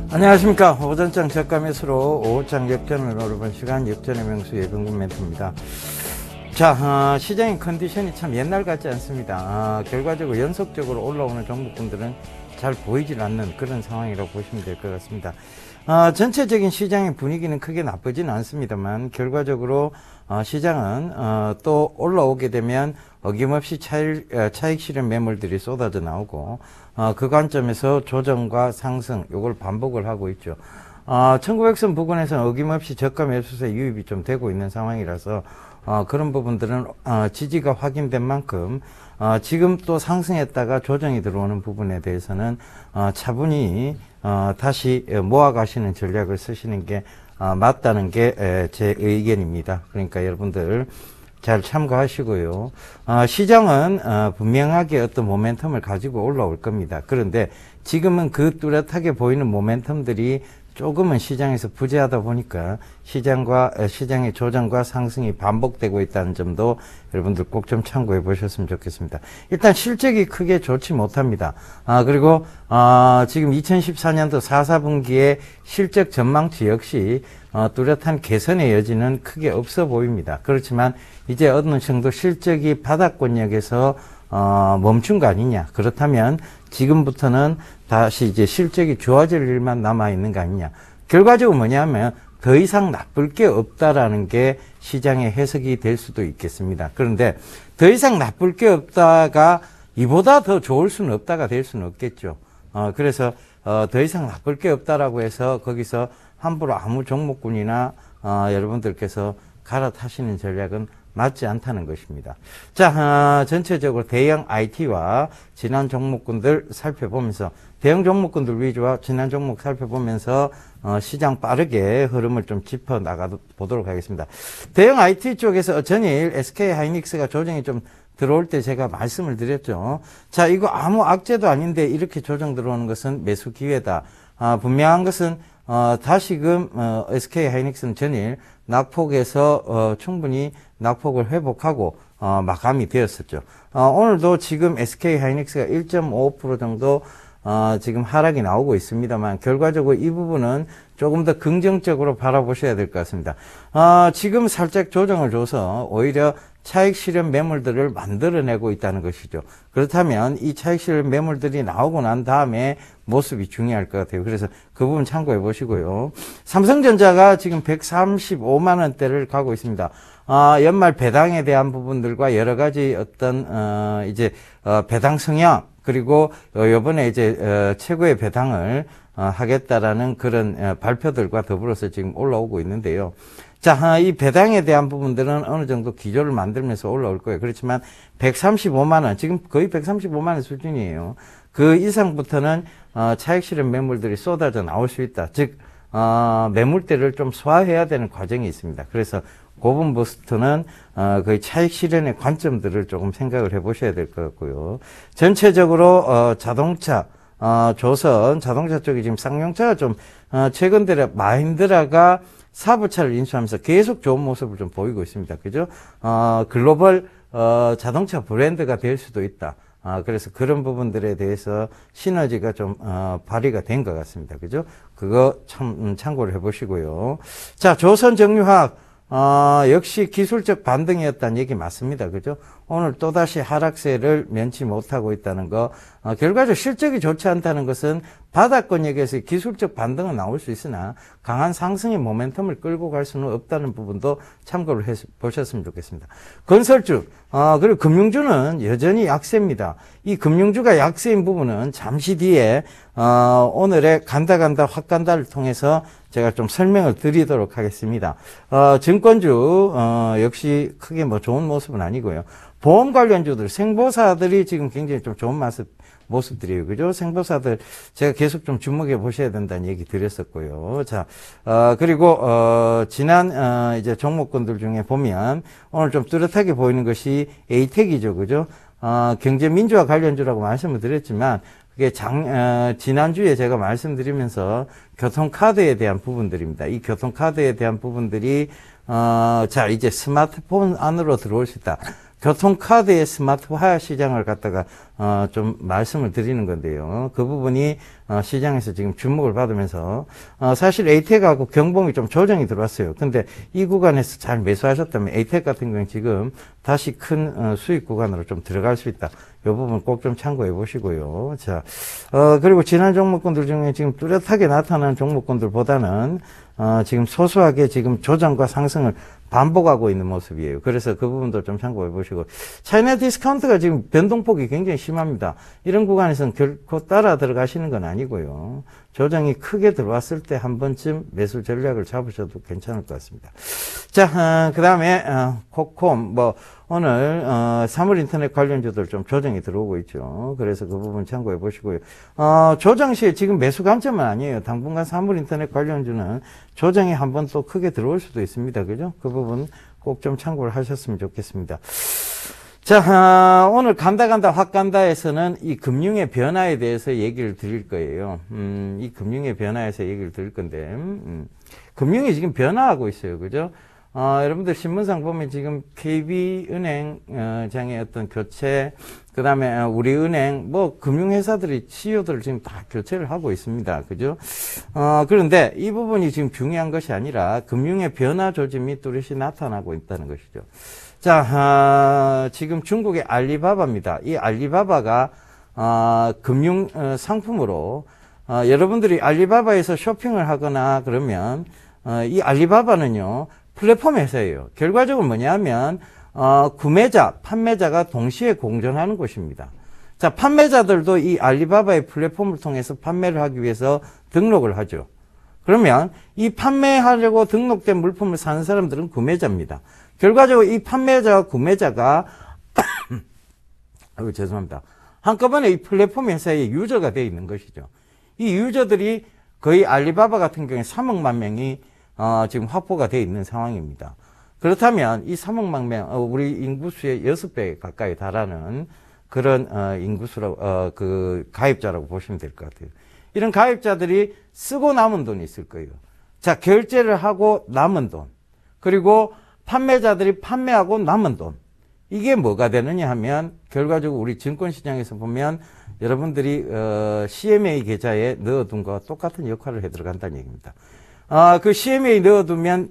안녕하십니까. 오전장 저가 매수로 오후장 역전을 노려본 시간 역전의 명수 예병군 멘트입니다. 자, 시장의 컨디션이 참 옛날 같지 않습니다. 결과적으로 연속적으로 올라오는 종목군들은 잘 보이질 않는 그런 상황이라고 보시면 될 것 같습니다. 전체적인 시장의 분위기는 크게 나쁘지는 않습니다만 결과적으로 시장은 또 올라오게 되면 어김없이 차익 실현 매물들이 쏟아져 나오고 그 관점에서 조정과 상승 요걸 반복을 하고 있죠. 1900선 부근에서는 어김없이 저가 매수세 유입이 좀 되고 있는 상황이라서 그런 부분들은 지지가 확인된 만큼 지금 또 상승했다가 조정이 들어오는 부분에 대해서는 차분히 다시 모아가시는 전략을 쓰시는 게 맞다는 게 제 의견입니다. 그러니까 여러분들 잘 참고하시고요. 시장은 분명하게 어떤 모멘텀을 가지고 올라올 겁니다. 그런데 지금은 그 뚜렷하게 보이는 모멘텀들이 조금은 시장에서 부재하다 보니까 시장의 조정과 상승이 반복되고 있다는 점도 여러분들 꼭 좀 참고해 보셨으면 좋겠습니다. 일단 실적이 크게 좋지 못합니다. 그리고 지금 2014년도 4, 4분기의 실적 전망치 역시 뚜렷한 개선의 여지는 크게 없어 보입니다. 그렇지만 이제 어느 정도 실적이 바닥권역에서 멈춘 거 아니냐. 그렇다면 지금부터는 다시 이제 실적이 좋아질 일만 남아있는 거 아니냐. 결과적으로 뭐냐면 더 이상 나쁠 게 없다라는 게 시장의 해석이 될 수도 있겠습니다. 그런데 더 이상 나쁠 게 없다가 이보다 더 좋을 수는 없다가 될 수는 없겠죠. 그래서 더 이상 나쁠 게 없다라고 해서 거기서 함부로 아무 종목군이나 여러분들께서 갈아타시는 전략은 맞지 않다는 것입니다. 자, 전체적으로 대형 IT와 지난 종목군들 살펴보면서 대형 종목군들 위주와 지난 종목 살펴보면서 시장 빠르게 흐름을 좀 짚어 나가 보도록 하겠습니다. 대형 IT 쪽에서 전일 SK 하이닉스가 조정이 좀 들어올 때 제가 말씀을 드렸죠. 자, 이거 아무 악재도 아닌데 이렇게 조정 들어오는 것은 매수 기회다. 분명한 것은 다시금 SK 하이닉스는 전일 낙폭에서 충분히 낙폭을 회복하고 마감이 되었었죠. 오늘도 지금 SK 하이닉스가 1.5% 정도 지금 하락이 나오고 있습니다만 결과적으로 이 부분은 조금 더 긍정적으로 바라보셔야 될 것 같습니다. 지금 살짝 조정을 줘서 오히려 차익 실현 매물들을 만들어내고 있다는 것이죠. 그렇다면 이 차익 실현 매물들이 나오고 난 다음에 모습이 중요할 것 같아요. 그래서 그 부분 참고해 보시고요. 삼성전자가 지금 135만 원대를 가고 있습니다. 연말 배당에 대한 부분들과 여러 가지 어떤 배당 성향 그리고 요번에 이제 최고의 배당을 하겠다라는 그런 발표들과 더불어서 지금 올라오고 있는데요. 자, 이 배당에 대한 부분들은 어느 정도 기조를 만들면서 올라올 거예요. 그렇지만 135만 원, 지금 거의 135만 원 수준이에요. 그 이상부터는 차익 실현 매물들이 쏟아져 나올 수 있다. 즉 매물대를 좀 소화해야 되는 과정이 있습니다. 그래서 고분 부스트는 거의 차익 실현의 관점들을 조금 생각을 해보셔야 될 것 같고요. 전체적으로 자동차, 조선 자동차 쪽이 지금 쌍용차가 좀 최근 들어 마힌드라가 사부차를 인수하면서 계속 좋은 모습을 좀 보이고 있습니다. 그죠? 글로벌 자동차 브랜드가 될 수도 있다. 그래서 그런 부분들에 대해서 시너지가 좀 발휘가 된 것 같습니다. 그죠? 그거 참 참고를 해보시고요. 자, 조선정유화학 역시 기술적 반등이었다는 얘기 맞습니다. 그죠? 오늘 또다시 하락세를 면치 못하고 있다는 거, 결과적으로 실적이 좋지 않다는 것은 바닥권역에서 기술적 반등은 나올 수 있으나 강한 상승의 모멘텀을 끌고 갈 수는 없다는 부분도 참고를 보셨으면 좋겠습니다. 건설주, 그리고 금융주는 여전히 약세입니다. 이 금융주가 약세인 부분은 잠시 뒤에 오늘의 간다 확 간다를 통해서 제가 좀 설명을 드리도록 하겠습니다. 증권주 역시 크게 뭐 좋은 모습은 아니고요. 보험 관련주들, 생보사들이 지금 굉장히 좀 좋은 모습들이에요. 그죠? 생보사들 제가 계속 좀 주목해 보셔야 된다는 얘기 드렸었고요. 자, 그리고 지난 이제 종목군들 중에 보면 오늘 좀 뚜렷하게 보이는 것이 에이텍이죠. 그죠? 경제민주화 관련주라고 말씀을 드렸지만 그게 지난주에 제가 말씀드리면서 교통카드에 대한 부분들입니다. 이 교통카드에 대한 부분들이 자, 이제 스마트폰 안으로 들어올 수 있다. 교통카드의 스마트화 시장을 갖다가 좀 말씀을 드리는 건데요. 그 부분이 시장에서 지금 주목을 받으면서 사실 에이텍하고 경봉이 좀 조정이 들어왔어요. 근데 이 구간에서 잘 매수하셨다면 에이텍 같은 경우는 지금 다시 큰 수익 구간으로 좀 들어갈 수 있다. 이 부분 꼭 좀 참고해 보시고요. 자, 그리고 지난 종목군들 중에 지금 뚜렷하게 나타나는 종목군들보다는 지금 소소하게 지금 조정과 상승을 반복하고 있는 모습이에요. 그래서 그 부분도 좀 참고해 보시고. 차이나 디스카운트가 지금 변동폭이 굉장히 심합니다. 이런 구간에서는 결코 따라 들어가시는 건 아니고요. 조정이 크게 들어왔을 때 한 번쯤 매수 전략을 잡으셔도 괜찮을 것 같습니다. 자, 그 다음에 코콤, 오늘 사물인터넷 관련주들 좀 조정이 들어오고 있죠. 그래서 그 부분 참고해 보시고요. 조정 시에 지금 매수 관점은 아니에요. 당분간 사물인터넷 관련주는 조정이 한 번 또 크게 들어올 수도 있습니다. 그죠? 그 부분 꼭 좀 참고를 하셨으면 좋겠습니다. 자, 오늘 간다 확 간다에서는 이 금융의 변화에 대해서 얘기를 드릴 거예요. 이 금융의 변화에서 얘기를 드릴 건데, 금융이 지금 변화하고 있어요. 그죠? 여러분들 신문상 보면 지금 KB은행 장의 어떤 교체, 그 다음에 우리은행, 금융회사들이 CEO들을 지금 다 교체를 하고 있습니다. 그죠? 그런데 이 부분이 지금 중요한 것이 아니라 금융의 변화 조짐이 뚜렷이 나타나고 있다는 것이죠. 자, 지금 중국의 알리바바입니다. 이 알리바바가 금융 상품으로 여러분들이 알리바바에서 쇼핑을 하거나 그러면 이 알리바바는요, 플랫폼 회사예요. 결과적으로 뭐냐면, 구매자, 판매자가 동시에 공존하는 곳입니다. 자, 판매자들도 이 알리바바의 플랫폼을 통해서 판매를 하기 위해서 등록을 하죠. 그러면 이 판매하려고 등록된 물품을 사는 사람들은 구매자입니다. 결과적으로 이 판매자와 구매자가 죄송합니다. 한꺼번에 이 플랫폼 회사의 유저가 되어 있는 것이죠. 이 유저들이 거의 알리바바 같은 경우에 3억만 명이 지금 확보가 되어 있는 상황입니다. 그렇다면 이 3억만 명, 우리 인구수의 6배 가까이 달하는 그런 인구수라고 그 가입자라고 보시면 될 것 같아요. 이런 가입자들이 쓰고 남은 돈이 있을 거예요. 자, 결제를 하고 남은 돈, 그리고 판매자들이 판매하고 남은 돈, 이게 뭐가 되느냐 하면 결과적으로 우리 증권시장에서 보면 여러분들이 CMA 계좌에 넣어둔 것과 똑같은 역할을 해 들어간다는 얘기입니다. 그 CMA 넣어두면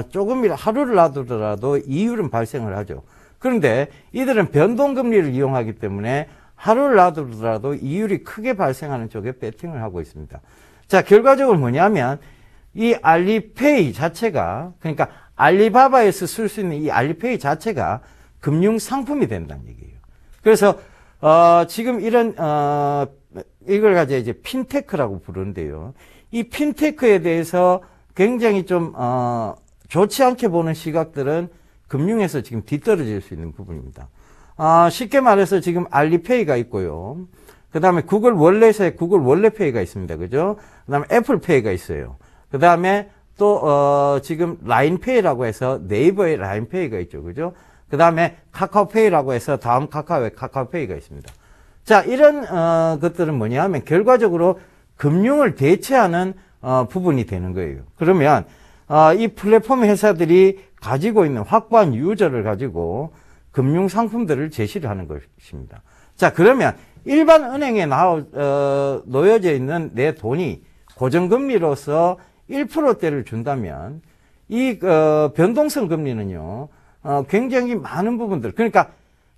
조금이라도 하루를 놔두더라도 이율은 발생을 하죠. 그런데 이들은 변동금리를 이용하기 때문에 하루를 놔두더라도 이율이 크게 발생하는 쪽에 배팅을 하고 있습니다. 자, 결과적으로 뭐냐면 이 알리페이 자체가, 그러니까 알리바바에서 쓸 수 있는 이 알리페이 자체가 금융 상품이 된다는 얘기예요. 그래서 지금 이런 이걸 가지고 이제 핀테크라고 부르는데요. 이 핀테크에 대해서 굉장히 좀 좋지 않게 보는 시각들은 금융에서 지금 뒤떨어질 수 있는 부분입니다. 쉽게 말해서 지금 알리페이가 있고요. 그 다음에 구글 월렛에 구글 월렛페이가 있습니다. 그죠? 그 다음에 애플페이가 있어요. 그 다음에 또 지금 라인페이라고 해서 네이버의 라인페이가 있죠. 그죠? 그 다음에 카카오페이라고 해서 다음 카카오의 카카오페이가 있습니다. 자, 이런 것들은 뭐냐 하면 결과적으로 금융을 대체하는 부분이 되는 거예요. 그러면 이 플랫폼 회사들이 가지고 있는 확보한 유저를 가지고 금융 상품들을 제시를 하는 것입니다. 자, 그러면 일반 은행에 놓여져 있는 내 돈이 고정금리로서 1%대를 준다면 이 변동성 금리는요, 굉장히 많은 부분들, 그러니까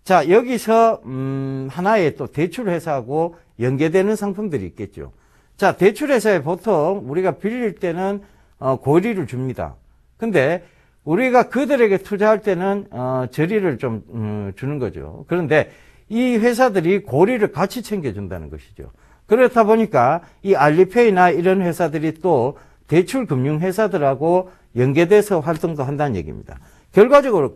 자, 여기서 하나의 또 대출회사하고 연계되는 상품들이 있겠죠. 자, 대출회사에 보통 우리가 빌릴 때는 고리를 줍니다. 근데 우리가 그들에게 투자할 때는 저리를 좀 주는 거죠. 그런데 이 회사들이 고리를 같이 챙겨준다는 것이죠. 그렇다 보니까 이 알리페이나 이런 회사들이 또 대출 금융 회사들하고 연계돼서 활동도 한다는 얘기입니다. 결과적으로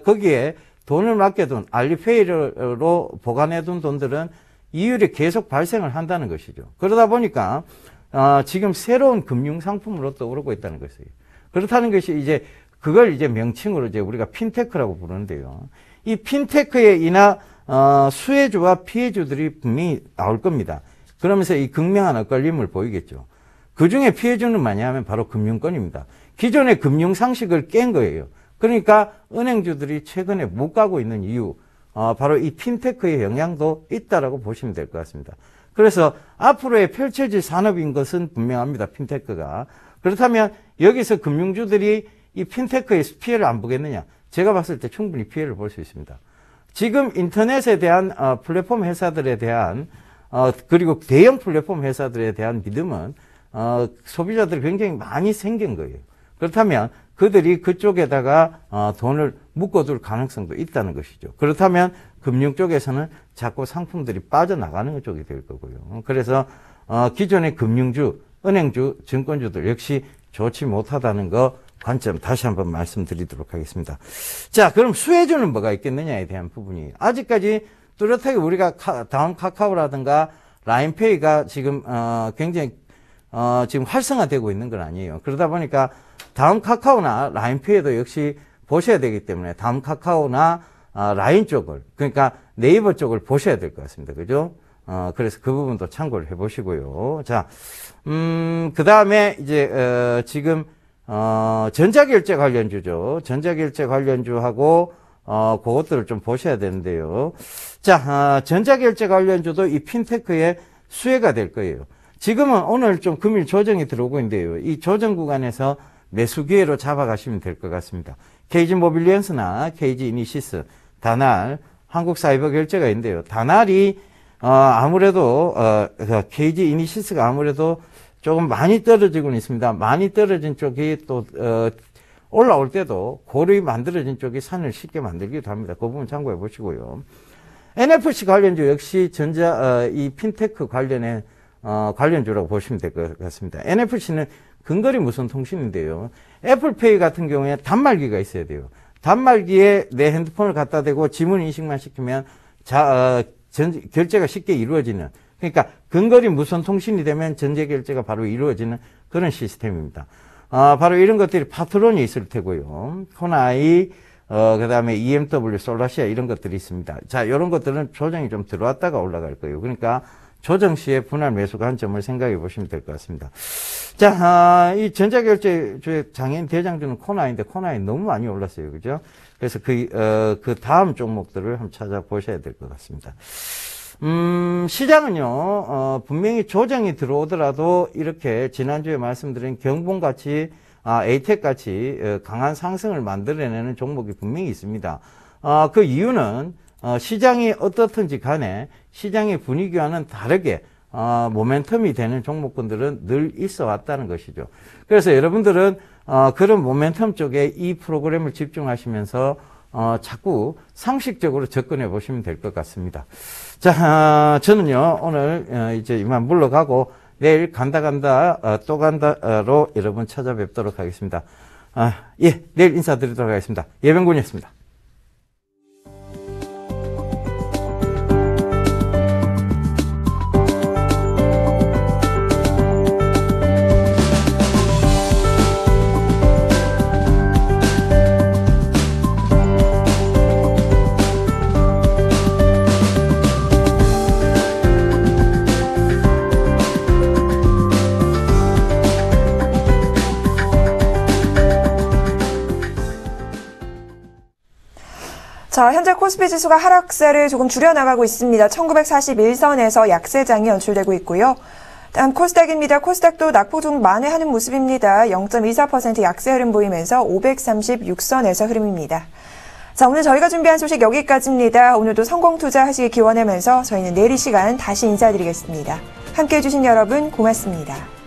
거기에 돈을 맡겨둔 알리페이로 보관해둔 돈들은 이율이 계속 발생을 한다는 것이죠. 그러다 보니까 지금 새로운 금융 상품으로 떠오르고 있다는 것이에요. 그렇다는 것이 이제 그걸 이제 명칭으로 이제 우리가 핀테크라고 부르는데요. 이 핀테크에 인하 수혜주와 피해주들이 분명히 나올 겁니다. 그러면서 이 극명한 엇갈림을 보이겠죠. 그 중에 피해주는 뭐냐면 바로 금융권입니다. 기존의 금융 상식을 깬 거예요. 그러니까 은행주들이 최근에 못 가고 있는 이유, 바로 이 핀테크의 영향도 있다라고 보시면 될 것 같습니다. 그래서 앞으로의 펼쳐질 산업인 것은 분명합니다. 핀테크가. 그렇다면 여기서 금융주들이 이 핀테크에서 피해를 안 보겠느냐? 제가 봤을 때 충분히 피해를 볼 수 있습니다. 지금 인터넷에 대한 플랫폼 회사들에 대한 그리고 대형 플랫폼 회사들에 대한 믿음은 소비자들이 굉장히 많이 생긴 거예요. 그렇다면 그들이 그쪽에다가 돈을 묶어둘 가능성도 있다는 것이죠. 그렇다면 금융 쪽에서는 자꾸 상품들이 빠져나가는 쪽이 될 거고요. 그래서 기존의 금융주, 은행주, 증권주들 역시 좋지 못하다는 거 관점 다시 한번 말씀드리도록 하겠습니다. 자, 그럼 수혜주는 뭐가 있겠느냐에 대한 부분이 아직까지 뚜렷하게 우리가 다음 카카오라든가 라인페이가 지금 굉장히 지금 활성화되고 있는 건 아니에요. 그러다 보니까 다음 카카오나 라인페이도 역시 보셔야 되기 때문에 다음 카카오나 라인 쪽을, 그러니까 네이버 쪽을 보셔야 될 것 같습니다. 그죠? 그래서 그 부분도 참고를 해 보시고요. 자, 그 다음에 이제 지금 전자결제 관련주죠. 전자결제 관련주하고 그것들을 좀 보셔야 되는데요. 자, 전자결제 관련주도 이 핀테크의 수혜가 될 거예요. 지금은 오늘 좀 금일 조정이 들어오고 있는데요. 이 조정 구간에서 매수 기회로 잡아가시면 될 것 같습니다. KG 모빌리언스나 KG 이니시스, 다날, 한국사이버결제가 있는데요. 다날이 아무래도 KG 이니시스가 아무래도 조금 많이 떨어지고는 있습니다. 많이 떨어진 쪽이 또 올라올 때도 고르게 만들어진 쪽이 산을 쉽게 만들기도 합니다. 그 부분 참고해 보시고요. NFC 관련주 역시 이 핀테크 관련의 관련주라고 보시면 될 것 같습니다. NFC는 근거리 무선 통신인데요. 애플페이 같은 경우에 단말기가 있어야 돼요. 단말기에 내 핸드폰을 갖다 대고 지문 인식만 시키면 결제가 쉽게 이루어지는, 그러니까 근거리 무선 통신이 되면 전제 결제가 바로 이루어지는 그런 시스템입니다. 바로 이런 것들이 파트론이 있을 테고요. 코나이, 그 다음에 EMW, 솔라시아 이런 것들이 있습니다. 자, 이런 것들은 조정이 좀 들어왔다가 올라갈 거예요. 그러니까 조정 시에 분할 매수가 한 점을 생각해 보시면 될 것 같습니다. 자, 이 전자결제주의 장애인 대장주는 코나이인데 코나이 너무 많이 올랐어요. 그죠? 그래서 그 다음 종목들을 한번 찾아보셔야 될 것 같습니다. 시장은요, 분명히 조정이 들어오더라도 이렇게 지난주에 말씀드린 경봉같이, 에이텍같이 강한 상승을 만들어내는 종목이 분명히 있습니다. 그 이유는, 시장이 어떻든지 간에 시장의 분위기와는 다르게, 모멘텀이 되는 종목군들은 늘 있어 왔다는 것이죠. 그래서 여러분들은, 그런 모멘텀 쪽에 이 프로그램을 집중하시면서, 자꾸 상식적으로 접근해 보시면 될 것 같습니다. 자, 저는요, 오늘, 이제 이만 물러가고, 내일 또 간다로 여러분 찾아뵙도록 하겠습니다. 예, 내일 인사드리도록 하겠습니다. 예병군이었습니다. 자, 현재 코스피 지수가 하락세를 조금 줄여나가고 있습니다. 1941선에서 약세장이 연출되고 있고요. 다음 코스닥입니다. 코스닥도 낙폭 만회하는 모습입니다. 0.24% 약세 흐름 보이면서 536선에서 흐름입니다. 자, 오늘 저희가 준비한 소식 여기까지입니다. 오늘도 성공 투자하시길 기원하면서 저희는 내일 이 시간 다시 인사드리겠습니다. 함께해 주신 여러분 고맙습니다.